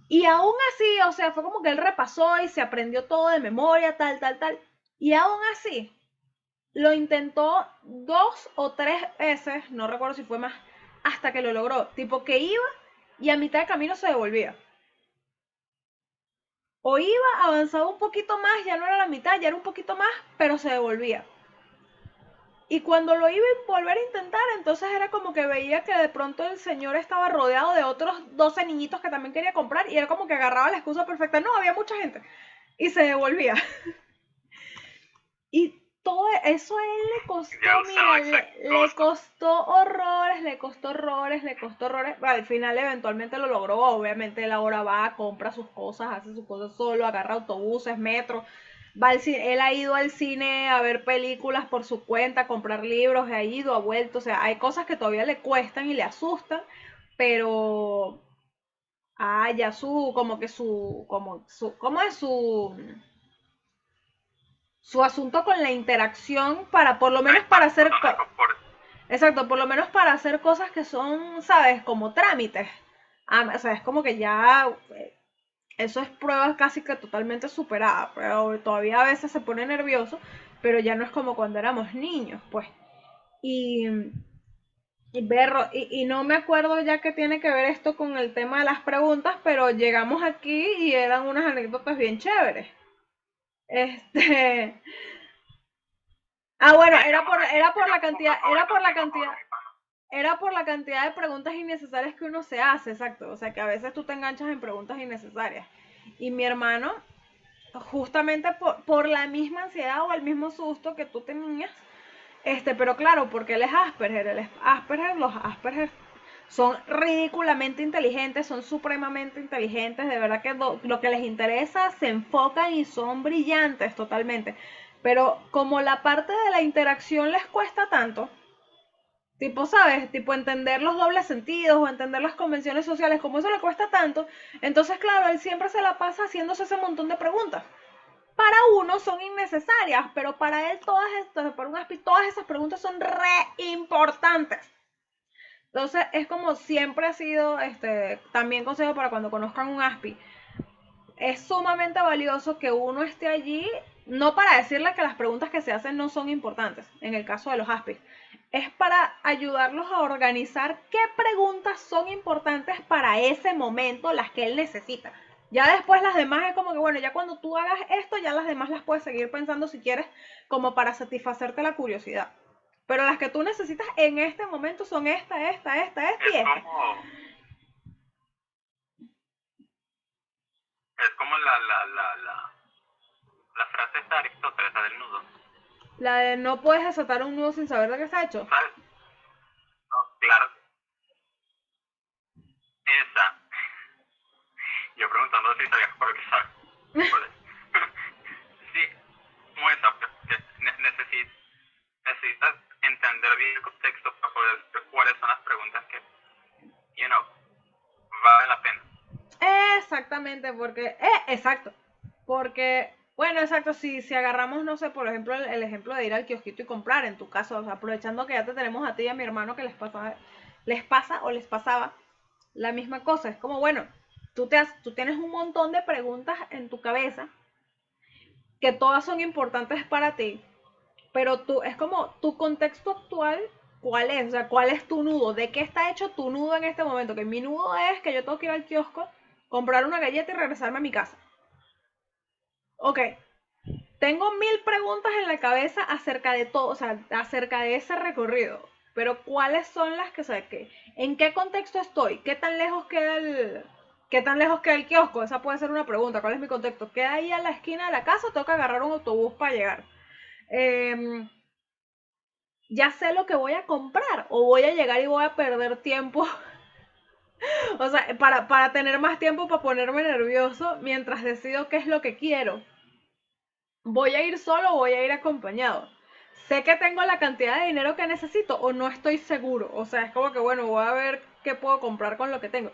A: Y aún así, o sea, fue como que él repasó y se aprendió todo de memoria, tal, tal, tal. Y aún así, lo intentó 2 o 3 veces, no recuerdo si fue más, hasta que lo logró. Tipo que iba y a mitad de camino se devolvía. O iba, avanzaba un poquito más, ya no era la mitad, ya era un poquito más, pero se devolvía. Y cuando lo iba a volver a intentar, entonces era como que veía que de pronto el señor estaba rodeado de otros 12 niñitos que también quería comprar y era como que agarraba la excusa perfecta. No, había mucha gente. Y se devolvía. Y todo eso a él le costó, mira, le costó horrores, le costó horrores, le costó horrores. Al final eventualmente lo logró, obviamente él ahora va, compra sus cosas, hace sus cosas solo, agarra autobuses, metro. Él ha ido al cine a ver películas por su cuenta, a comprar libros, ha ido, ha vuelto, o sea, hay cosas que todavía le cuestan y le asustan, pero ya ¿cómo es su asunto con la interacción para por lo menos para hacer exacto, por lo menos para hacer cosas que son, sabes, como trámites. O sea, es como que ya eso es prueba casi que totalmente superada, pero todavía a veces se pone nervioso, pero ya no es como cuando éramos niños, pues. Y, y no me acuerdo ya que tiene que ver esto con el tema de las preguntas, pero llegamos aquí y eran unas anécdotas bien chéveres. Bueno, era por la cantidad de preguntas innecesarias que uno se hace, exacto. O sea, que a veces tú te enganchas en preguntas innecesarias. Y mi hermano, justamente por la misma ansiedad o el mismo susto que tú tenías, pero claro, porque él es Asperger, los Asperger son ridículamente inteligentes, son supremamente inteligentes, de verdad que lo que les interesa se enfocan y son brillantes totalmente. Pero como la parte de la interacción les cuesta tanto, tipo, ¿sabes? Tipo entender los dobles sentidos o entender las convenciones sociales, como eso le cuesta tanto, entonces claro, él siempre se la pasa haciéndose ese montón de preguntas. Para uno son innecesarias, pero para él para un ASPI, todas esas preguntas son re importantes. Entonces es como siempre ha sido, también consejo para cuando conozcan un ASPI, es sumamente valioso que uno esté allí, no para decirle que las preguntas que se hacen no son importantes, en el caso de los ASPIs, es para ayudarlos a organizar qué preguntas son importantes para ese momento, las que él necesita. Ya después las demás es como que, bueno, ya cuando tú hagas esto, ya las demás las puedes seguir pensando si quieres, como para satisfacerte la curiosidad. Pero las que tú necesitas en este momento son esta y esta.
B: Es como la frase esta de Aristóteles, la del nudo.
A: La de no puedes desatar un nudo sin saber de qué está hecho.
B: ¿Sabes? No, claro. Esa. Yo preguntando si sabías por qué sabes. Sí, como esa. Necesitas entender bien el contexto para poder ver cuáles son las preguntas que, vale la pena.
A: Exactamente, exacto. Porque Bueno, exacto, si agarramos, no sé, por ejemplo, el ejemplo de ir al kiosquito y comprar, en tu caso, o sea, aprovechando que ya te tenemos a ti y a mi hermano que les pasa o les pasaba la misma cosa, es como, bueno, tú tienes un montón de preguntas en tu cabeza que todas son importantes para ti, pero tú, es como tu contexto actual, ¿cuál es? O sea, ¿cuál es tu nudo? ¿De qué está hecho tu nudo en este momento? Que mi nudo es que yo tengo que ir al kiosco, comprar una galleta y regresarme a mi casa. Ok, tengo mil preguntas en la cabeza acerca de todo, o sea, acerca de ese recorrido. Pero ¿cuáles son las que, o sea, en qué contexto estoy? ¿Qué tan lejos queda el kiosco? Esa puede ser una pregunta. ¿Cuál es mi contexto? ¿Queda ahí a la esquina de la casa o tengo que agarrar un autobús para llegar? Eh, ya sé lo que voy a comprar o voy a llegar y voy a perder tiempo. O sea, para tener más tiempo para ponerme nervioso mientras decido qué es lo que quiero. ¿Voy a ir solo o voy a ir acompañado? ¿Sé que tengo la cantidad de dinero que necesito o no estoy seguro? O sea, es como que, bueno, voy a ver qué puedo comprar con lo que tengo.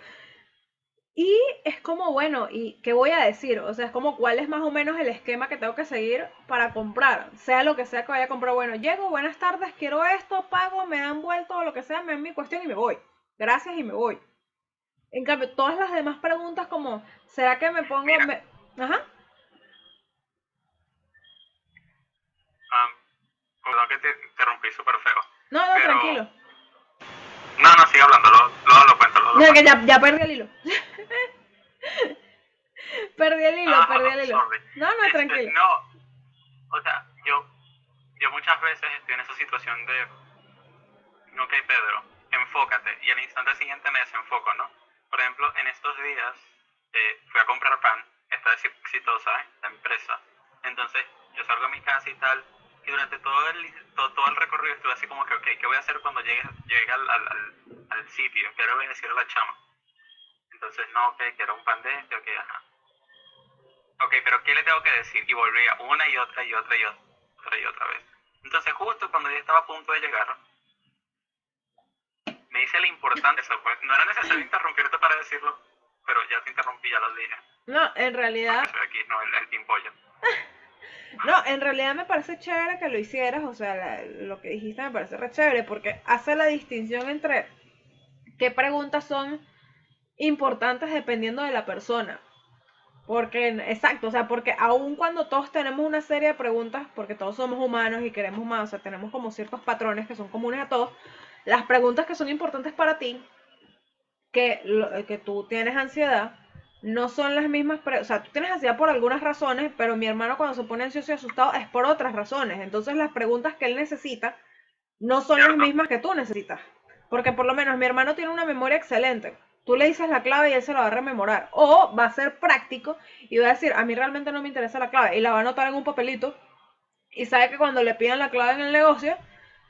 A: Y es como, bueno, ¿y qué voy a decir? O sea, es como cuál es más o menos el esquema que tengo que seguir para comprar. Sea lo que sea que vaya a comprar. Bueno, llego, buenas tardes, quiero esto, pago, me dan vuelto o lo que sea, me dan mi cuestión y me voy. Gracias y me voy. En cambio, todas las demás preguntas como, ¿será que me pongo...
B: Mira,
A: Ajá.
B: um, perdón que te interrumpí súper feo,
A: No, no,
B: pero...
A: tranquilo.
B: No, no, sigue hablando, luego lo cuento, luego lo
A: No, que
B: cuento.
A: ya perdí el hilo. Perdí el hilo, perdí
B: Ah,
A: el hilo.
B: sorry.
A: No, no, tranquilo.
B: No, o sea, yo muchas veces estoy en esa situación de, ok, Pedro, enfócate, y al instante siguiente me desenfoco, ¿no? Por ejemplo, en estos días fui a comprar pan, está exitosa, la empresa, entonces yo salgo a mi casa y tal, y durante todo el recorrido estuve así como que, ok, ¿qué voy a hacer cuando llegue al sitio? ¿Qué le voy a decir a la chama? Entonces, no, ok, quiero un pan de este, ok, ajá. Ok, pero ¿qué le tengo que decir? Y volvía una y otra y otra y otra y otra vez. Entonces, justo cuando yo estaba a punto de llegar, me dice lo importante eso, pues no era necesario interrumpirte para decirlo, pero ya te interrumpí, ya lo dije.
A: No, en
B: Porque
A: realidad,
B: soy aquí, no, el team pollo.
A: no, en realidad me parece chévere que lo hicieras, o sea, lo que dijiste me parece re chévere porque hace la distinción entre qué preguntas son importantes dependiendo de la persona. Porque, exacto, o sea, porque aun cuando todos tenemos una serie de preguntas, porque todos somos humanos y queremos más, o sea, tenemos como ciertos patrones que son comunes a todos, las preguntas que son importantes para ti, que tú tienes ansiedad, no son las mismas, o sea, tú tienes ansiedad por algunas razones, pero mi hermano cuando se pone ansioso y asustado es por otras razones. Entonces las preguntas que él necesita no son las
B: ¿Cierto?
A: mismas que tú necesitas. Porque por lo menos mi hermano tiene una memoria excelente. Tú le dices la clave y él se la va a rememorar. O va a ser práctico y va a decir, a mí realmente no me interesa la clave. Y la va a anotar en un papelito. Y sabe que cuando le pidan la clave en el negocio,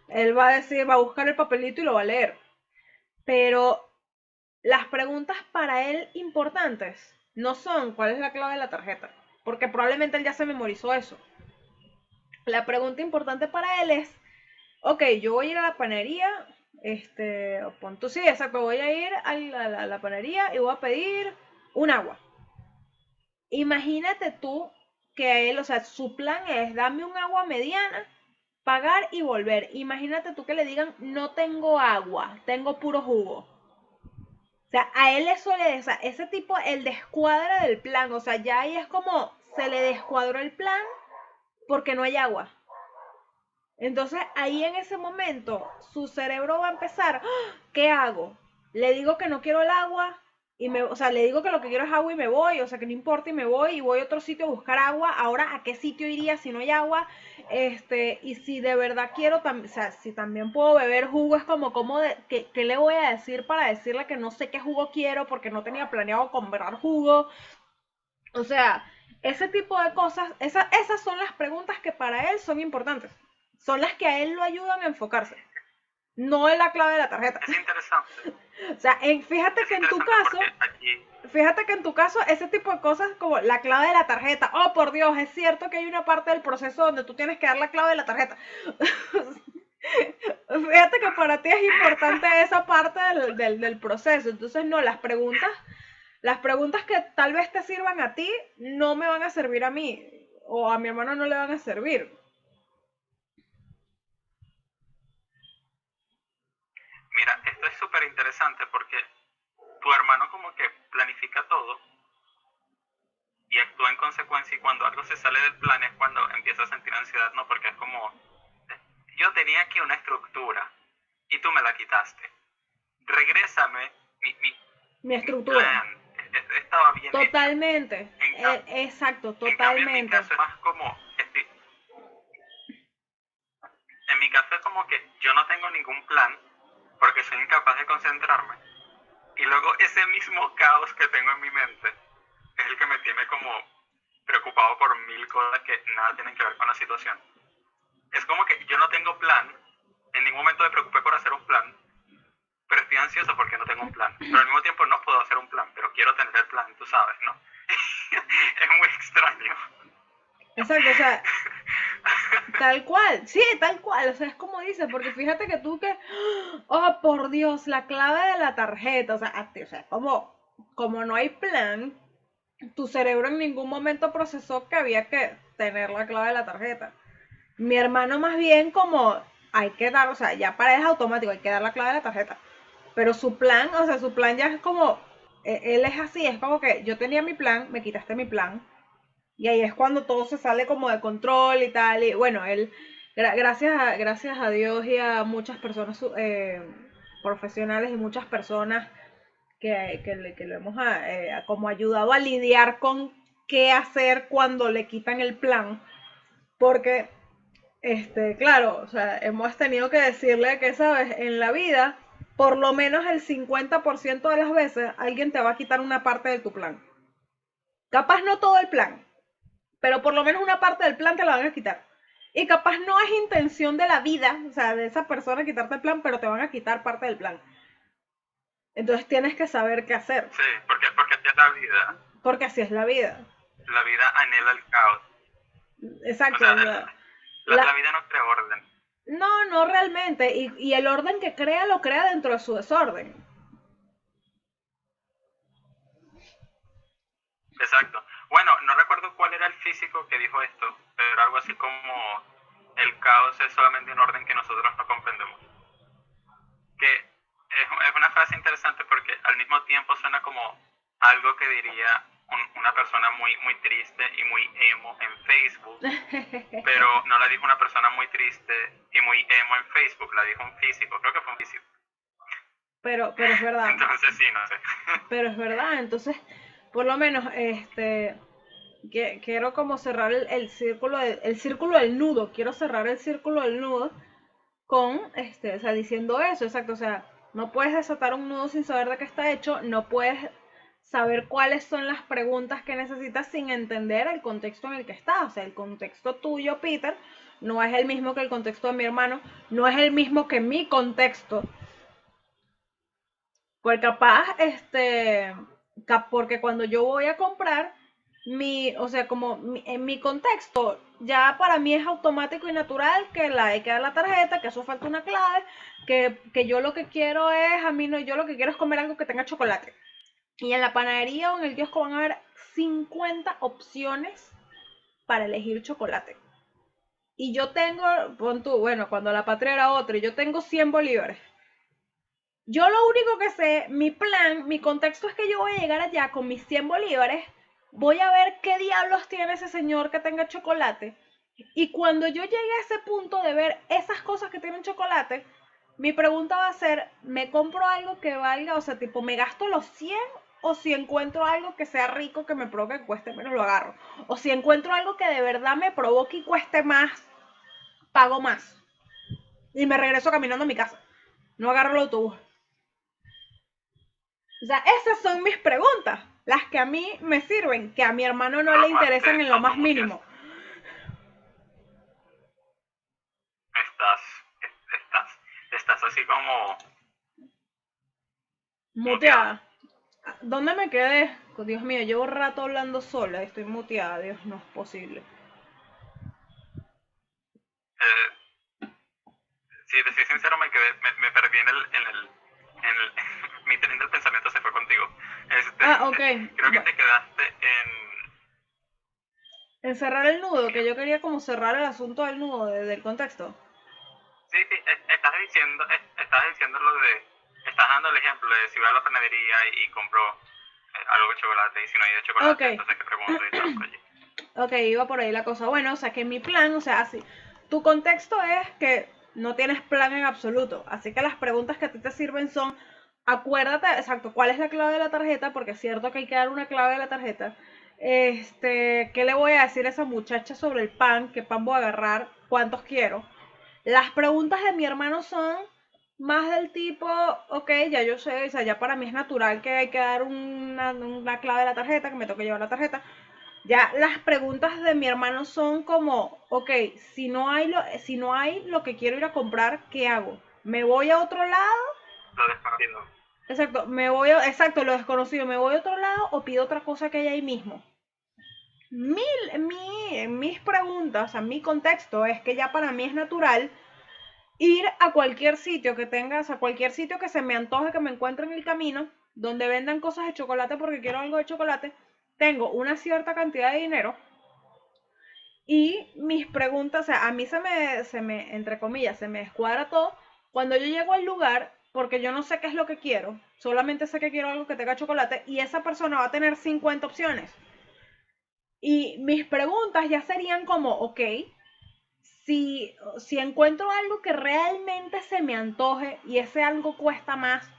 A: él va a decir, va a buscar el papelito y lo va a leer. Pero las preguntas para él importantes no son cuál es la clave de la tarjeta. Porque probablemente él ya se memorizó eso. La pregunta importante para él es, ok, yo voy a ir a la panería, pon tú sí, exacto, voy a ir a la panería y voy a pedir un agua. Imagínate tú que a él, o sea, su plan es dame un agua mediana, pagar y volver. Imagínate tú que le digan no tengo agua, tengo puro jugo. O sea, a él eso le, o sea, ese tipo, el descuadra del plan, o sea, ya ahí es como se le descuadró el plan porque no hay agua. Entonces ahí en ese momento su cerebro va a empezar, ¡ah! ¿Qué hago? Le digo que no quiero el agua y o sea, le digo que lo que quiero es agua y me voy, o sea, que no importa y me voy y voy a otro sitio a buscar agua. Ahora, ¿a qué sitio iría si no hay agua? Y si de verdad quiero, o sea, si también puedo beber jugo, es como, ¿qué le voy a decir para decirle que no sé qué jugo quiero porque no tenía planeado comprar jugo? O sea, ese tipo de cosas, esas son las preguntas que para él son importantes. Son las que a él lo ayudan a enfocarse. No es la clave de la tarjeta.
B: Es interesante.
A: O sea, fíjate
B: Es
A: que en tu
B: interesante
A: caso,
B: porque aquí,
A: fíjate que en tu caso, ese tipo de cosas como la clave de la tarjeta. Oh, por Dios, es cierto que hay una parte del proceso donde tú tienes que dar la clave de la tarjeta. Fíjate que para ti es importante esa parte del proceso. Entonces, no, las preguntas que tal vez te sirvan a ti no me van a servir a mí. o a mi hermano no le van a servir.
B: Mira, esto es súper interesante porque tu hermano como que planifica todo y actúa en consecuencia, y cuando algo se sale del plan es cuando empieza a sentir ansiedad, ¿no? Porque es como, yo tenía aquí una estructura y tú me la quitaste. Regrésame
A: Mi
B: mi
A: estructura.
B: plan. Estaba bien
A: Totalmente.
B: hecho.
A: Exacto,
B: En cambio, en mi
A: totalmente.
B: caso es más como, en mi caso es como que yo no tengo ningún plan porque soy incapaz de concentrarme. Y luego ese mismo caos que tengo en mi mente es el que me tiene como preocupado por mil cosas que nada tienen que ver con la situación. Es como que yo no tengo plan, en ningún momento me preocupé por hacer un plan, pero estoy ansioso porque no tengo un plan. Pero al mismo tiempo no puedo hacer un plan, pero quiero tener el plan, tú sabes, ¿no? Es muy extraño.
A: Exacto, o sea, tal cual, sí, tal cual, o sea, es como dices, porque fíjate que tú que, oh, por Dios, la clave de la tarjeta, o sea, o sea, como no hay plan, tu cerebro en ningún momento procesó que había que tener la clave de la tarjeta. Mi hermano más bien como hay que dar, o sea, ya para él es automático, hay que dar la clave de la tarjeta. Pero su plan, o sea, su plan ya es como, él es así, es como que yo tenía mi plan, me quitaste mi plan, y ahí es cuando todo se sale como de control y tal, y bueno, él, gracias a Dios y a muchas personas profesionales y muchas personas que lo hemos como ayudado a lidiar con qué hacer cuando le quitan el plan, porque claro, o sea, hemos tenido que decirle que, sabes, en la vida, por lo menos el 50% de las veces, alguien te va a quitar una parte de tu plan. Capaz no todo el plan, pero por lo menos una parte del plan te la van a quitar. Y capaz no es intención de la vida, o sea, de esa persona quitarte el plan, pero te van a quitar parte del plan. Entonces tienes que saber qué hacer,
B: Sí, porque así es la vida.
A: porque así es la vida.
B: La vida anhela el caos. O
A: Exacto.
B: sea,
A: La,
B: la vida no crea orden.
A: no, no realmente. Y el orden que crea lo crea dentro de su desorden.
B: Exacto. Bueno, no recuerdo cuál era el físico que dijo esto, pero algo así como el caos es solamente un orden que nosotros no comprendemos. Que es una frase interesante porque al mismo tiempo suena como algo que diría una persona muy, muy triste y muy emo en Facebook, pero no la dijo una persona muy triste y muy emo en Facebook, la dijo un físico, creo que fue un físico.
A: Pero es verdad.
B: Entonces sí, no sé.
A: Pero es verdad. Entonces, por lo menos, quiero como cerrar el círculo, el círculo del nudo. Quiero cerrar el círculo del nudo con, o sea, diciendo eso, exacto. O sea, no puedes desatar un nudo sin saber de qué está hecho. No puedes saber cuáles son las preguntas que necesitas sin entender el contexto en el que estás. O sea, el contexto tuyo, Peter, no es el mismo que el contexto de mi hermano. No es el mismo que mi contexto. Pues capaz, porque cuando yo voy a comprar, o sea, en mi contexto, ya para mí es automático y natural que hay que dar la tarjeta, que eso falta una clave, que yo lo que quiero es, a mí no, yo lo que quiero es comer algo que tenga chocolate. Y en la panadería o en el kiosco van a haber 50 opciones para elegir chocolate. Y yo tengo, pon tú, bueno, cuando la patria era otra, yo tengo 100 bolívares. Yo lo único que sé, mi plan, mi contexto es que yo voy a llegar allá con mis 100 bolívares, voy a ver qué diablos tiene ese señor que tenga chocolate. Y cuando yo llegue a ese punto de ver esas cosas que tienen chocolate, mi pregunta va a ser, ¿me compro algo que valga? O sea, tipo, ¿me gasto los 100? O si encuentro algo que sea rico, que me provoque, que cueste menos, lo agarro. O si encuentro algo que de verdad me provoque y cueste más, pago más. Y me regreso caminando a mi casa. No agarro el autobús. O sea, esas son mis preguntas, las que a mí me sirven, que a mi hermano no le interesan en lo más mínimo.
B: Estás, estás así como
A: Muteada. ¿Dónde me quedé? Dios mío, llevo rato hablando sola, estoy muteada, Dios, no es posible.
B: Si te soy sincero, me perdí mi tren del pensamiento se fue contigo.
A: Ok.
B: Creo que te quedaste
A: En cerrar el nudo, que yo quería como cerrar el asunto del nudo, del contexto.
B: Sí, sí, estás diciendo lo de, estás dando el ejemplo de si voy a la panadería y compro algo de chocolate y si no hay de chocolate,
A: Ok,
B: entonces que pregunto y tal, por allí.
A: ok, iba por ahí la cosa. Bueno, o sea que mi plan, o sea, así, tu contexto es que no tienes plan en absoluto. Así que las preguntas que a ti te sirven son, acuérdate, exacto, cuál es la clave de la tarjeta, porque es cierto que hay que dar una clave de la tarjeta. ¿Qué le voy a decir a esa muchacha sobre el pan? ¿Qué pan voy a agarrar? ¿Cuántos quiero? Las preguntas de mi hermano son más del tipo, ok, ya yo sé, o sea, ya para mí es natural que hay que dar una clave de la tarjeta, que me toque llevar la tarjeta. Ya las preguntas de mi hermano son como, ok, si no hay lo que quiero ir a comprar, ¿qué hago? ¿Me voy a otro lado?
B: Lo desconocido.
A: Exacto, exacto, lo desconocido, ¿me voy a otro lado o pido otra cosa que hay ahí mismo? Mis preguntas, o sea, mi contexto es que ya para mí es natural ir a cualquier sitio que tengas, a cualquier sitio que se me antoje, que me encuentre en el camino, donde vendan cosas de chocolate porque quiero algo de chocolate, tengo una cierta cantidad de dinero y mis preguntas, o sea, a mí entre comillas, se me descuadra todo cuando yo llego al lugar porque yo no sé qué es lo que quiero, solamente sé que quiero algo que tenga chocolate y esa persona va a tener 50 opciones. Y mis preguntas ya serían como, ok, si encuentro algo que realmente se me antoje y ese algo cuesta más,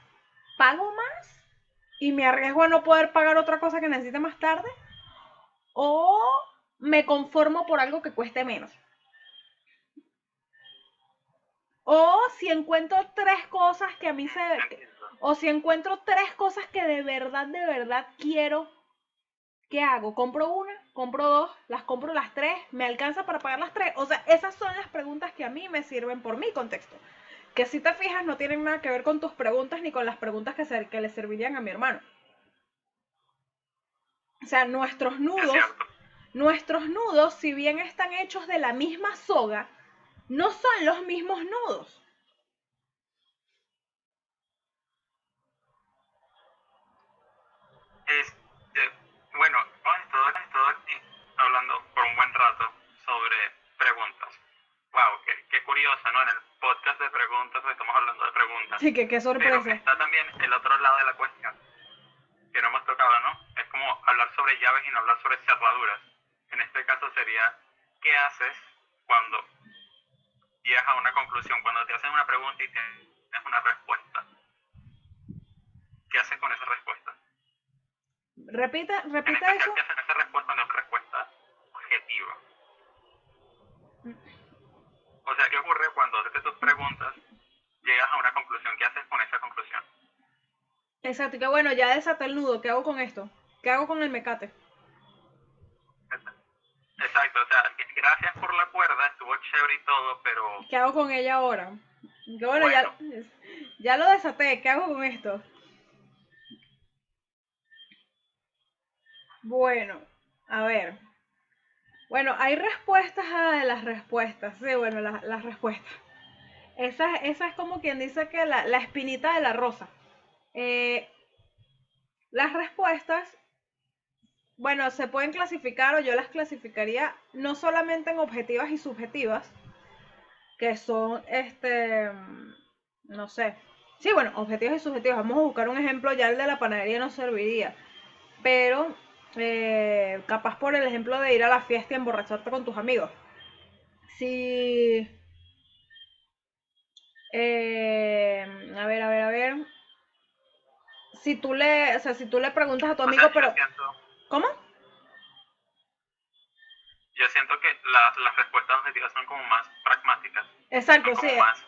A: ¿pago más? Y me arriesgo a no poder pagar otra cosa que necesite más tarde. ¿O me conformo por algo que cueste menos? O si encuentro tres cosas que a mí se...
B: Entiendo.
A: O si encuentro tres cosas que de verdad quiero, ¿qué hago? ¿Compro una? ¿Compro dos? ¿Las compro las tres? ¿Me alcanza para pagar las tres? O sea, esas son las preguntas que a mí me sirven por mi contexto. Que si te fijas no tienen nada que ver con tus preguntas ni con las preguntas que le servirían a mi hermano. O sea,
B: Es cierto.
A: nuestros nudos, si bien están hechos de la misma soga, no son los mismos nudos.
B: Este, bueno, hemos estado aquí hablando por un buen rato sobre preguntas. Wow, qué curioso, ¿no? En el podcast de preguntas estamos hablando de preguntas.
A: Sí, que qué
B: Pero
A: sorpresa.
B: está también el otro lado de la cuestión, que no hemos tocado, ¿no? Es como hablar sobre llaves y no hablar sobre cerraduras. En este caso sería, ¿qué haces cuando llegas a una conclusión? Cuando te hacen una pregunta y tienes una respuesta. ¿Qué haces con esa respuesta? En
A: Repita
B: especial,
A: eso.
B: ¿qué haces con esa respuesta? No es respuesta objetiva. O sea, ¿qué ocurre cuando haces tus preguntas, llegas a una conclusión? ¿Qué haces con esa conclusión?
A: Exacto, que bueno, ya desaté el nudo. ¿Qué hago con esto? ¿Qué hago con el mecate?
B: Exacto, o sea, gracias por la cuerda, estuvo chévere y todo, pero
A: ¿Qué hago con ella ahora? Que bueno,
B: bueno,
A: ya lo desaté. ¿Qué hago con esto? Bueno, a ver. Bueno, hay respuestas a las respuestas. Sí, bueno, las respuestas. Esa es como quien dice que la espinita de la rosa. Eh, las respuestas, bueno, se pueden clasificar o yo las clasificaría no solamente en objetivas y subjetivas, que son, no sé. Sí, bueno, objetivos y subjetivos. Vamos a buscar un ejemplo, ya el de la panadería nos serviría. Pero, capaz por el ejemplo de ir a la fiesta y emborracharte con tus amigos. Si, a ver. Si tú le preguntas a tu
B: o sea,
A: amigo, pero, ¿cómo?
B: yo siento que las respuestas objetivas son como más pragmáticas, son
A: Exacto, sí.
B: como más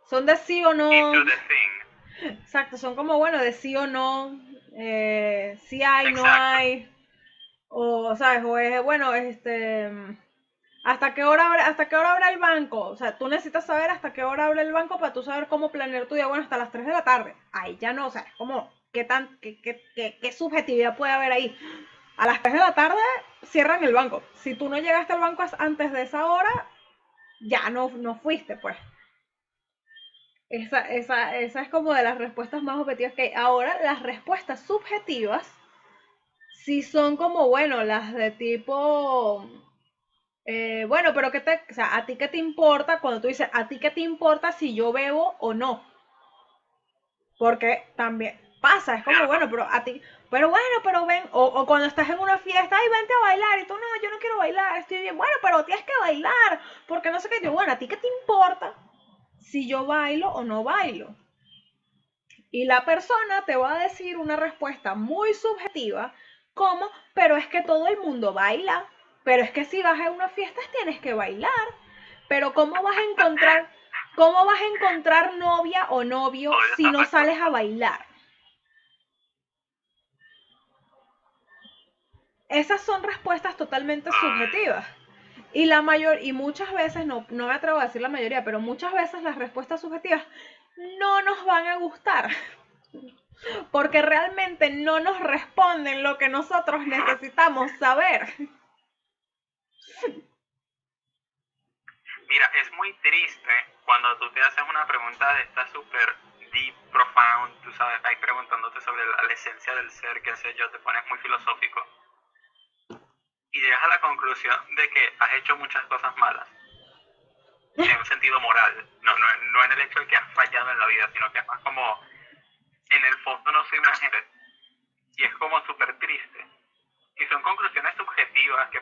A: Son de sí o no.
B: into the thing.
A: Exacto, son como, bueno, de sí o no. Si hay, no
B: Exacto,
A: hay. O, ¿sabes? O es, bueno, ¿hasta qué hora abre el banco? O sea, tú necesitas saber hasta qué hora abre el banco para tú saber cómo planear tu día. Bueno, hasta las 3 de la tarde. Ahí ya no, o sea, es como, ¿qué subjetividad puede haber ahí? A las 3 de la tarde cierran el banco. Si tú no llegaste al banco antes de esa hora, ya no fuiste, pues. Esa es como de las respuestas más objetivas que hay. Ahora, las respuestas subjetivas sí son como, bueno, las de tipo, Bueno, pero o sea, ¿a ti qué te importa cuando tú dices, ¿a ti qué te importa si yo bebo o no? Porque también pasa, es como,
B: Cierto.
A: bueno, pero a ti, pero bueno, pero ven, o cuando estás en una fiesta, ay, vente a bailar, y tú, no, yo no quiero bailar, estoy bien, bueno, pero tienes que bailar, porque no sé qué, yo, bueno, ¿a ti qué te importa si yo bailo o no bailo? Y la persona te va a decir una respuesta muy subjetiva, como, pero es que todo el mundo baila, pero es que si vas a una fiesta tienes que bailar, pero cómo vas a encontrar novia o novio
B: Odio
A: si
B: esa
A: no sales a
B: respuesta.
A: bailar? Esas son respuestas totalmente
B: Ay,
A: subjetivas. Y muchas veces, no me atrevo a decir la mayoría, pero muchas veces las respuestas subjetivas no nos van a gustar. Porque realmente no nos responden lo que nosotros necesitamos saber.
B: mira, es muy triste cuando tú te haces una pregunta de esta súper deep, profound, tú sabes, ahí preguntándote sobre la esencia del ser, qué sé yo, te pones muy filosófico y llegas a la conclusión de que has hecho muchas cosas malas, en un sentido moral, no en el hecho de que has fallado en la vida, sino que es más como, en el fondo no soy una gente, y es como súper triste. Y son conclusiones subjetivas que,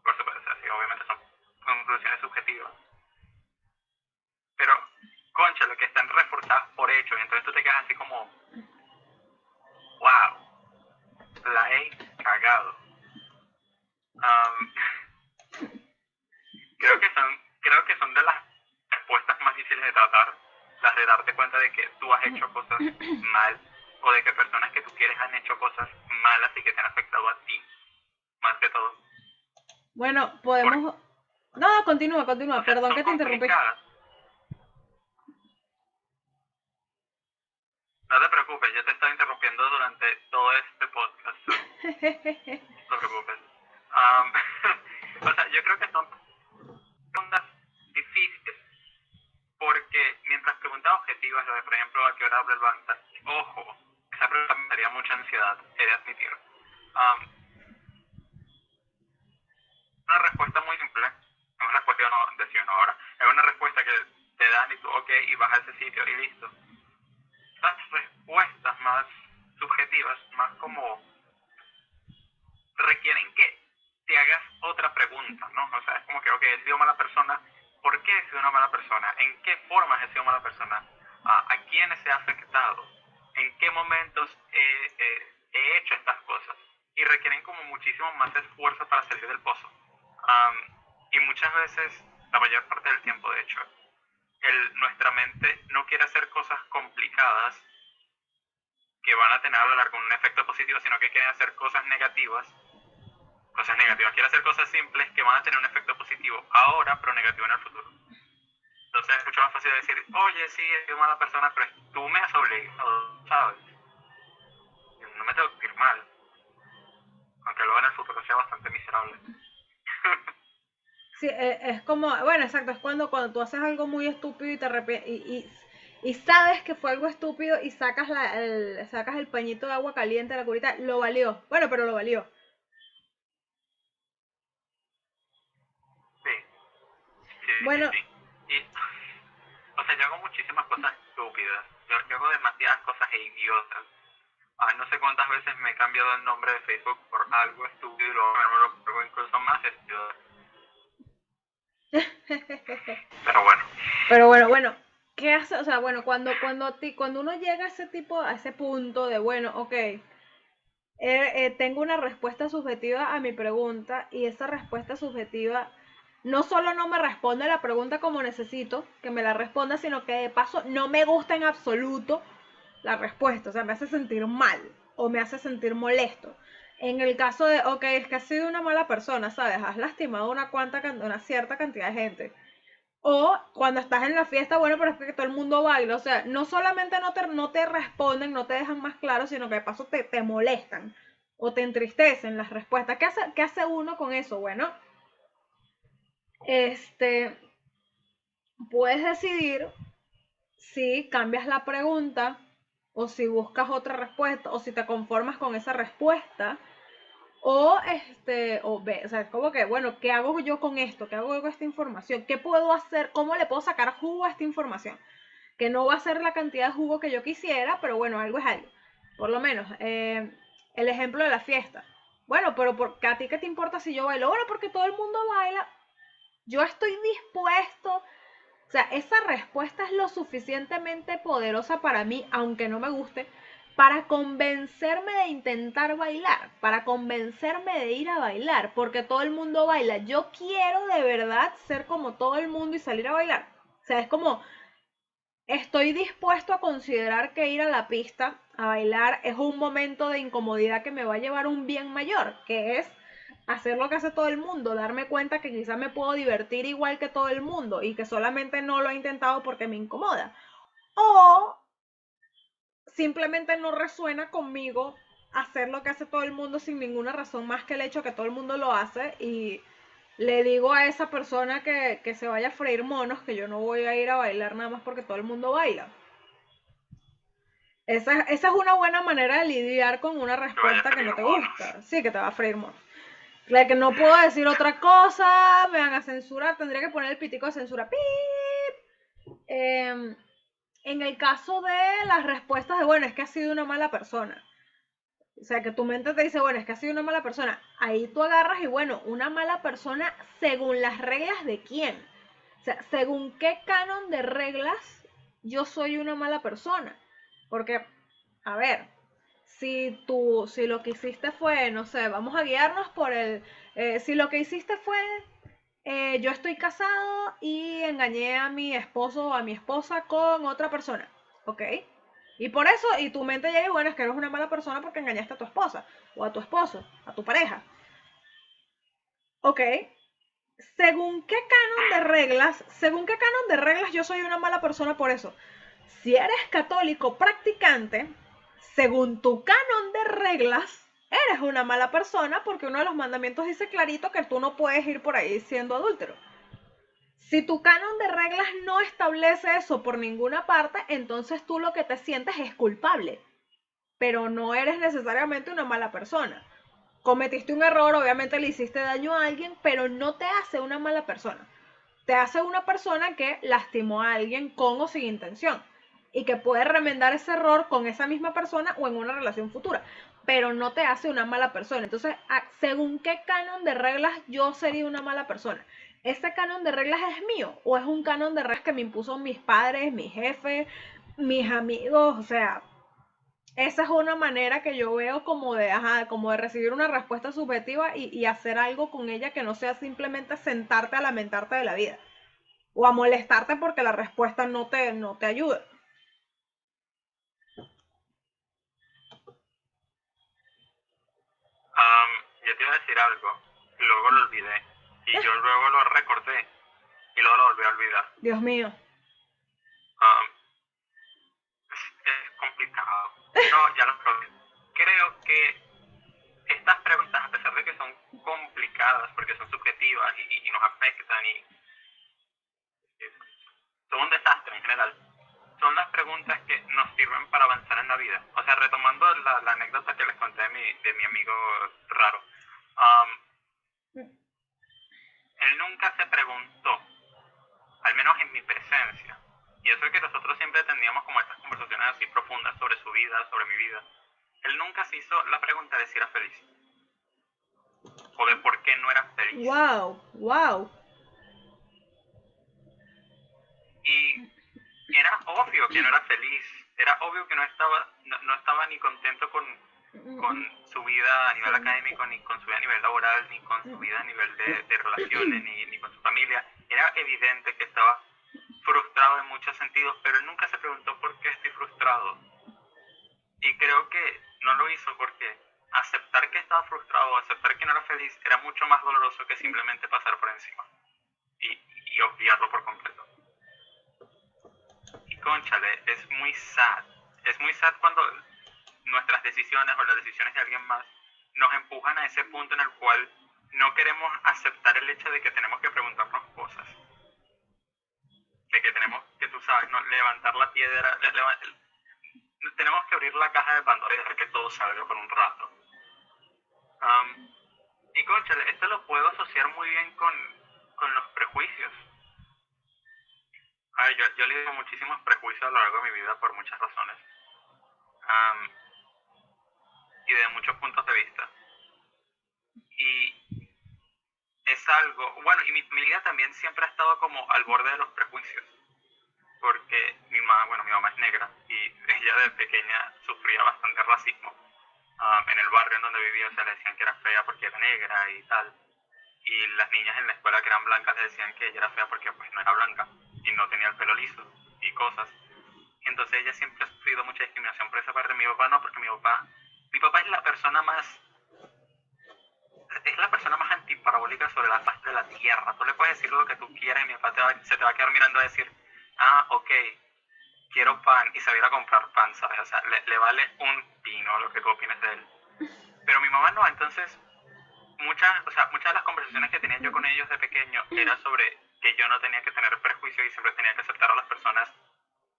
B: por supuesto, sí, obviamente son conclusiones subjetivas, pero, concha, lo que están reforzadas por hechos, y entonces tú te quedas así como, wow, la he cagado. Um, creo que son de las respuestas más difíciles de tratar, las de darte cuenta de que tú has hecho cosas mal o de que personas que tú quieres han hecho cosas malas y que te han afectado a ti, más que todo.
A: Bueno,
B: Porque,
A: podemos... No,
B: o
A: continúa,
B: sea,
A: perdón
B: son
A: que te interrumpí.
B: complicadas. No te preocupes, yo te estaba interrumpiendo durante todo este podcast, so no te preocupes. Um, o sea, yo creo que son preguntas difíciles porque mientras preguntas objetivas, lo de por ejemplo a qué hora habla el banco, ojo, esa pregunta me daría mucha ansiedad, he de admitir. Una respuesta muy simple, es una respuesta yo no decía no ahora, es una respuesta que te dan y tú ok y vas a ese sitio y listo. Las respuestas más subjetivas, más como requieren que te hagas otra pregunta, ¿no? O sea, es como que, ok, he sido mala persona, ¿por qué he sido una mala persona? ¿En qué formas he sido mala persona? ¿A quiénes he afectado? ¿En qué momentos he hecho estas cosas? Y requieren como muchísimo más esfuerzo para salir del pozo. Y muchas veces, la mayor parte del tiempo de hecho, nuestra mente no quiere hacer cosas complicadas que van a tener a lo largo un efecto positivo, sino que quieren hacer cosas negativas, quiere hacer cosas simples que van a tener un efecto positivo ahora, pero negativo en el futuro. Entonces es mucho más fácil decir, oye, sí, he sido mala persona, pero tú me has obligado, ¿sabes? No me tengo que ir mal, aunque luego en el futuro sea bastante miserable.
A: Sí, es como, bueno, exacto, es cuando tú haces algo muy estúpido y y sabes que fue algo estúpido y sacas el pañito de agua caliente de la curita, lo valió. Bueno, pero lo valió.
B: Sí, sí, sí,
A: Bueno,
B: sí. Y, o sea, yo hago muchísimas cosas estúpidas. Yo hago demasiadas cosas idiotas. No sé cuántas veces me he cambiado el nombre de Facebook por algo estúpido y luego me lo pongo incluso más estúpido. Pero bueno,
A: pero bueno, ¿qué hace? O sea, bueno, cuando uno llega a a ese punto de, bueno, ok, tengo una respuesta subjetiva a mi pregunta y esa respuesta subjetiva no solo no me responde la pregunta como necesito que me la responda, sino que de paso no me gusta en absoluto la respuesta, o sea, me hace sentir mal o me hace sentir molesto. En el caso de, ok, es que has sido una mala persona, ¿sabes? Has lastimado una cierta cantidad de gente. O cuando estás en la fiesta, bueno, pero es que todo el mundo baila. O sea, no solamente no te responden, no te dejan más claro, sino que de paso te molestan o te entristecen las respuestas. Qué hace uno con eso? Bueno, este, puedes decidir si cambias la pregunta o si buscas otra respuesta o si te conformas con esa respuesta O sea, es como que, bueno, ¿qué hago yo con esto? ¿Qué hago yo con esta información? ¿Qué puedo hacer? ¿Cómo le puedo sacar jugo a esta información? Que no va a ser la cantidad de jugo que yo quisiera, pero bueno, algo es algo. Por lo menos, el ejemplo de la fiesta. Bueno, pero ¿a ti qué te importa si yo bailo? Bueno, porque todo el mundo baila. Yo estoy dispuesto. O sea, esa respuesta es lo suficientemente poderosa para mí, aunque no me guste, para convencerme de intentar bailar, para convencerme de ir a bailar, porque todo el mundo baila. Yo quiero de verdad ser como todo el mundo y salir a bailar. O sea, es como, estoy dispuesto a considerar que ir a la pista a bailar es un momento de incomodidad que me va a llevar un bien mayor, que es hacer lo que hace todo el mundo, darme cuenta que quizás me puedo divertir igual que todo el mundo y que solamente no lo he intentado porque me incomoda. O simplemente no resuena conmigo hacer lo que hace todo el mundo sin ninguna razón más que el hecho que todo el mundo lo hace y le digo a esa persona que se vaya a freír monos, que yo no voy a ir a bailar nada más porque todo el mundo baila. Esa es una buena manera de lidiar con una
B: Que vaya a
A: respuesta que no
B: freír
A: te
B: monos.
A: gusta. Sí, que te va a freír monos. La que no puedo decir otra cosa, me van a censurar, tendría que poner el pitico de censura. ¡Pip! En el caso de las respuestas de, bueno, es que has sido una mala persona. O sea, que tu mente te dice, bueno, es que has sido una mala persona. Ahí tú agarras y, bueno, una mala persona según las reglas de quién. O sea, según qué canon de reglas yo soy una mala persona. Porque, a ver, si lo que hiciste fue, no sé, vamos a guiarnos por si lo que hiciste fue, yo estoy casado y engañé a mi esposo o a mi esposa con otra persona, ¿ok? Y por eso, y tu mente llega y bueno, es que eres una mala persona porque engañaste a tu esposa, o a tu esposo, a tu pareja, ¿ok? Según qué canon de reglas yo soy una mala persona por eso. Si eres católico practicante, según tu canon de reglas, eres una mala persona porque uno de los mandamientos dice clarito que tú no puedes ir por ahí siendo adúltero. Si tu canon de reglas no establece eso por ninguna parte, entonces tú lo que te sientes es culpable, pero no eres necesariamente una mala persona. Cometiste un error, obviamente le hiciste daño a alguien, pero no te hace una mala persona. Te hace una persona que lastimó a alguien con o sin intención y que puede remendar ese error con esa misma persona o en una relación futura, pero no te hace una mala persona. Entonces, según qué canon de reglas yo sería una mala persona. ¿Ese canon de reglas es mío o es un canon de reglas que me impuso mis padres, mis jefes, mis amigos? O sea, esa es una manera que yo veo como de recibir una respuesta subjetiva y hacer algo con ella que no sea simplemente sentarte a lamentarte de la vida o a molestarte porque la respuesta no te ayuda.
B: Yo te iba a decir algo, y luego lo olvidé. Y yo luego lo recordé, y luego lo volví a olvidar.
A: Dios mío.
B: Um, es complicado. No, ya lo probé. Creo que estas preguntas, a pesar de que son complicadas porque son subjetivas y nos afectan y son un desastre en general, son las preguntas que nos sirven para avanzar en la vida. O sea, retomando la anécdota que les conté de mi amigo raro, él nunca se preguntó, al menos en mi presencia, y eso es que nosotros siempre teníamos como estas conversaciones así profundas sobre su vida, sobre mi vida, él nunca se hizo la pregunta de si era feliz o de por qué no era feliz.
A: Wow, wow.
B: Y era obvio que no era feliz, era obvio que no estaba ni contento con su vida a nivel académico, ni con su vida a nivel laboral, ni con su vida a nivel de relaciones, ni con su familia. Era evidente que estaba frustrado en muchos sentidos, pero él nunca se preguntó por qué estoy frustrado. Y creo que no lo hizo porque aceptar que estaba frustrado, aceptar que no era feliz, era mucho más doloroso que simplemente pasar por encima y obviarlo por completo. Y cónchale, es muy sad. Es muy sad cuando nuestras decisiones o las decisiones de alguien más nos empujan a ese punto en el cual no queremos aceptar el hecho de que tenemos que preguntarnos cosas. De que tenemos que, tú sabes, no, levantar la piedra, tenemos que abrir la caja de Pandora y dejar que todo salga por un rato. Am, y cónchale, esto lo puedo asociar muy bien con los prejuicios. A ver, yo lidio con muchísimos prejuicios a lo largo de mi vida por muchas razones. Am, y de muchos puntos de vista. Y es algo, bueno, y mi vida también siempre ha estado como al borde de los prejuicios. Porque mi mamá es negra y ella de pequeña sufría bastante racismo. En el barrio en donde vivía, o sea, le decían que era fea porque era negra y tal. Y las niñas en la escuela que eran blancas le decían que ella era fea porque pues no era blanca y no tenía el pelo liso y cosas. Y entonces ella siempre ha sufrido mucha discriminación por esa parte. Mi papá no, porque mi papá es la persona más antiparabólica sobre la faz de la tierra. Tú le puedes decir lo que tú quieras y mi papá se te va a quedar mirando a decir, ah, ok, quiero pan, y se va a ir a comprar pan, ¿sabes? O sea, le vale un pino lo que tú opines de él. Pero mi mamá no, entonces muchas de las conversaciones que tenía yo con ellos de pequeño era sobre que yo no tenía que tener prejuicios y siempre tenía que aceptar a las personas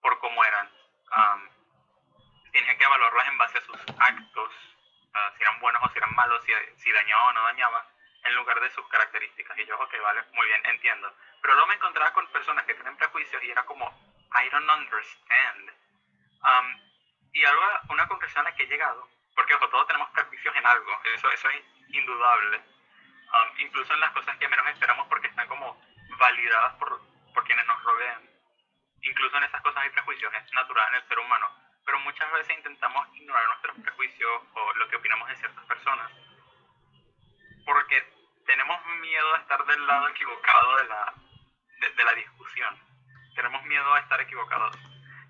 B: por cómo eran. Um, Tenía que evaluarlas en base a sus actos, si eran buenos o si eran malos, si dañaba o no dañaba, en lugar de sus características. Y yo, ok, vale, muy bien, entiendo. Pero luego me encontraba con personas que tienen prejuicios y era como, I don't understand. Y una conclusión a la que he llegado, porque ojo, todos tenemos prejuicios en algo, eso es indudable. Incluso en las cosas que menos esperamos porque están como validadas por quienes nos rodean. Incluso en esas cosas hay prejuicios, es natural en el ser humano, pero muchas veces intentamos ignorar nuestros prejuicios o lo que opinamos de ciertas personas, porque tenemos miedo a estar del lado equivocado de la discusión. Tenemos miedo a estar equivocados.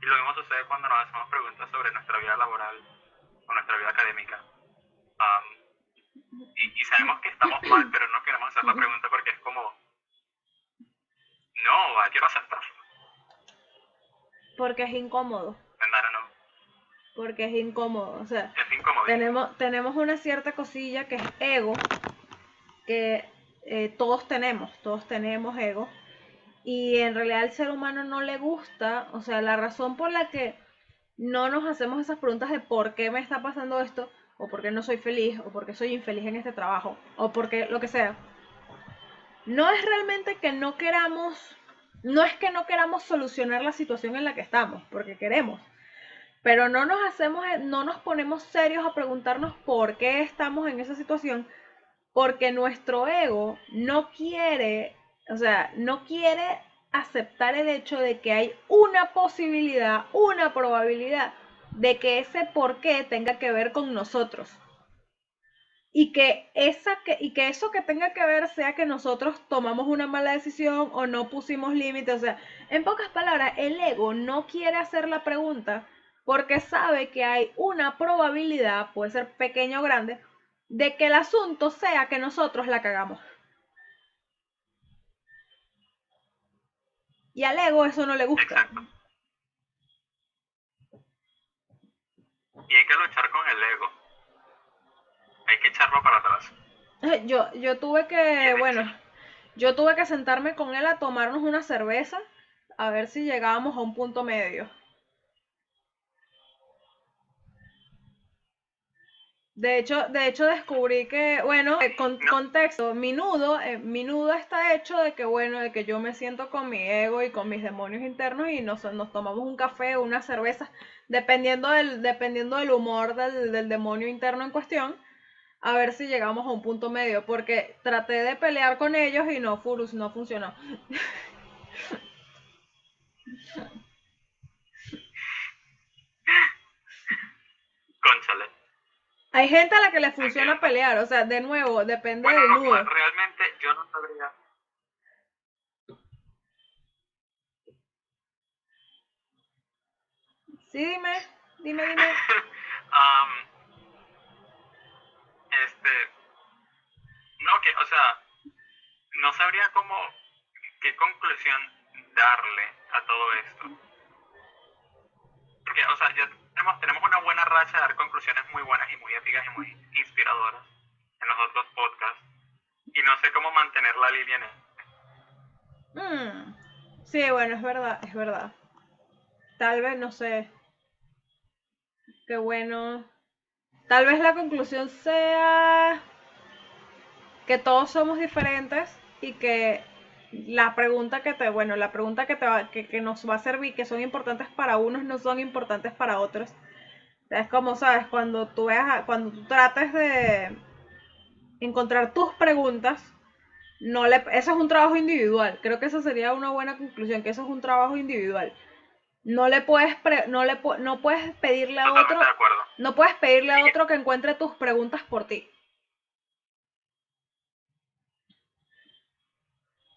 B: Y lo mismo sucede cuando nos hacemos preguntas sobre nuestra vida laboral o nuestra vida académica. Y sabemos que estamos mal, pero no queremos hacer la pregunta porque es como, no, quiero aceptarlo.
A: Porque es incómodo.
B: No.
A: Porque es incómodo. O sea,
B: es incómodo.
A: Tenemos una cierta cosilla que es ego, que todos tenemos ego. Y en realidad al ser humano no le gusta, o sea, la razón por la que no nos hacemos esas preguntas de por qué me está pasando esto, o por qué no soy feliz, o por qué soy infeliz en este trabajo, o porque lo que sea, no es realmente que no queramos, no es que no queramos solucionar la situación en la que estamos, porque queremos, pero no nos ponemos serios a preguntarnos por qué estamos en esa situación, porque nuestro ego no quiere, o sea, no quiere aceptar el hecho de que hay una posibilidad, una probabilidad de que ese por qué tenga que ver con nosotros. Y que eso que tenga que ver sea que nosotros tomamos una mala decisión o no pusimos límites. O sea, en pocas palabras, el ego no quiere hacer la pregunta porque sabe que hay una probabilidad, puede ser pequeña o grande, de que el asunto sea que nosotros la cagamos. Y al ego eso no le gusta.
B: Exacto. Y hay que luchar con el ego. Hay que echarlo para atrás.
A: Yo tuve que, bueno, yo tuve que sentarme con él a tomarnos una cerveza a ver si llegábamos a un punto medio. De hecho descubrí que, bueno, contexto, mi nudo está hecho de que, bueno, de que yo me siento con mi ego y con mis demonios internos y nos tomamos un café o una cerveza, dependiendo del humor del demonio interno en cuestión, a ver si llegamos a un punto medio, porque traté de pelear con ellos y no funcionó.
B: Cónchale.
A: Hay gente a la que le funciona pelear, o sea, de nuevo, depende del nudo.
B: Realmente yo no sabría.
A: Sí, dime.
B: No, o sea, no sabría qué conclusión darle a todo esto. Porque, o sea, ya tenemos una buena racha de dar conclusiones muy buenas y muy épicas y muy inspiradoras en los otros podcasts. Y no sé cómo mantener la línea en
A: Sí, bueno, es verdad. Tal vez, no sé. Qué bueno. Tal vez la conclusión sea que todos somos diferentes y que la pregunta que te, bueno, la pregunta que te va, que nos va a servir, que son importantes para unos, no son importantes para otros. Es como, sabes, cuando tú veas, cuando tú trates de encontrar tus preguntas, no le, eso es un trabajo individual. Creo que esa sería una buena conclusión, que eso es un trabajo individual. No le puedes, no puedes pedirle a
B: Totalmente
A: otro,
B: de acuerdo.
A: no puedes pedirle a
B: Y,
A: otro que encuentre tus preguntas por ti.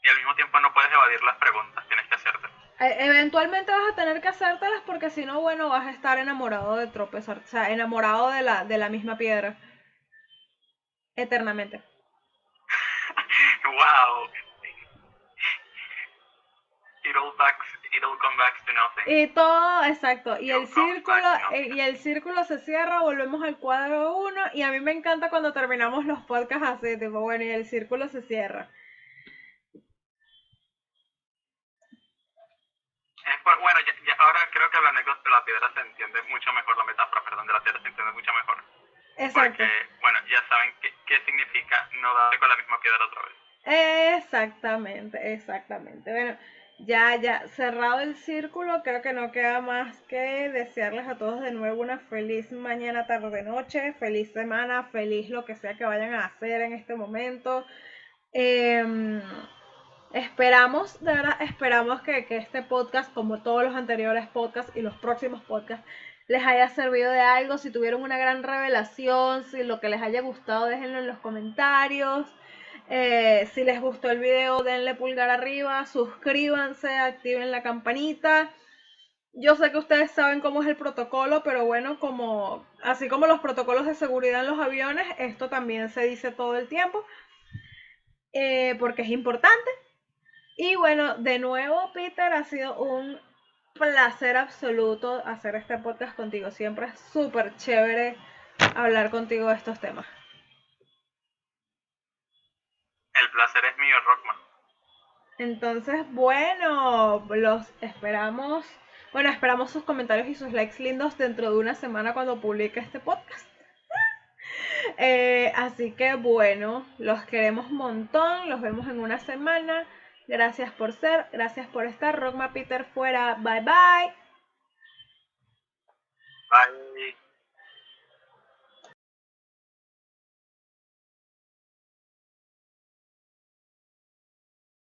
B: y al mismo tiempo no puedes evadir las preguntas, tienes que hacerte.
A: Eventualmente vas a tener que hacértelas porque si no, bueno, vas a estar enamorado de tropezar, o sea, enamorado de la misma piedra eternamente.
B: Wow. It all come back to nothing.
A: Y todo, exacto, y
B: It
A: el
B: all comes
A: círculo,
B: back to nothing.
A: y el círculo se cierra, volvemos al cuadro uno, y a mí me encanta cuando terminamos los podcasts así, tipo, bueno, y el círculo se cierra.
B: Bueno, ahora creo que la anécdota de la piedra se entiende mucho mejor, la metáfora, perdón, de la piedra se entiende mucho mejor.
A: Exacto.
B: Porque, bueno, ya saben qué significa no darle con la misma piedra otra vez.
A: Exactamente, exactamente. Bueno, ya cerrado el círculo, creo que no queda más que desearles a todos de nuevo una feliz mañana, tarde, noche, feliz semana, feliz lo que sea que vayan a hacer en este momento. Esperamos, de verdad, esperamos que este podcast, como todos los anteriores podcasts y los próximos podcasts, les haya servido de algo. Si tuvieron una gran revelación, si lo que les haya gustado, déjenlo en los comentarios. Si les gustó el video, denle pulgar arriba, suscríbanse, activen la campanita. Yo sé que ustedes saben cómo es el protocolo, pero bueno, como así como los protocolos de seguridad en los aviones, esto también se dice todo el tiempo, porque es importante. Y bueno, de nuevo, Peter, ha sido un placer absoluto hacer este podcast contigo. Siempre es súper chévere hablar contigo de estos temas.
B: El placer es mío, Rockman.
A: Entonces, bueno, los esperamos. Bueno, esperamos sus comentarios y sus likes lindos dentro de una semana cuando publique este podcast. Así que bueno, los queremos un montón. Los vemos en una semana. Gracias por ser, gracias por estar. Rockma Peter fuera. Bye bye.
B: Bye.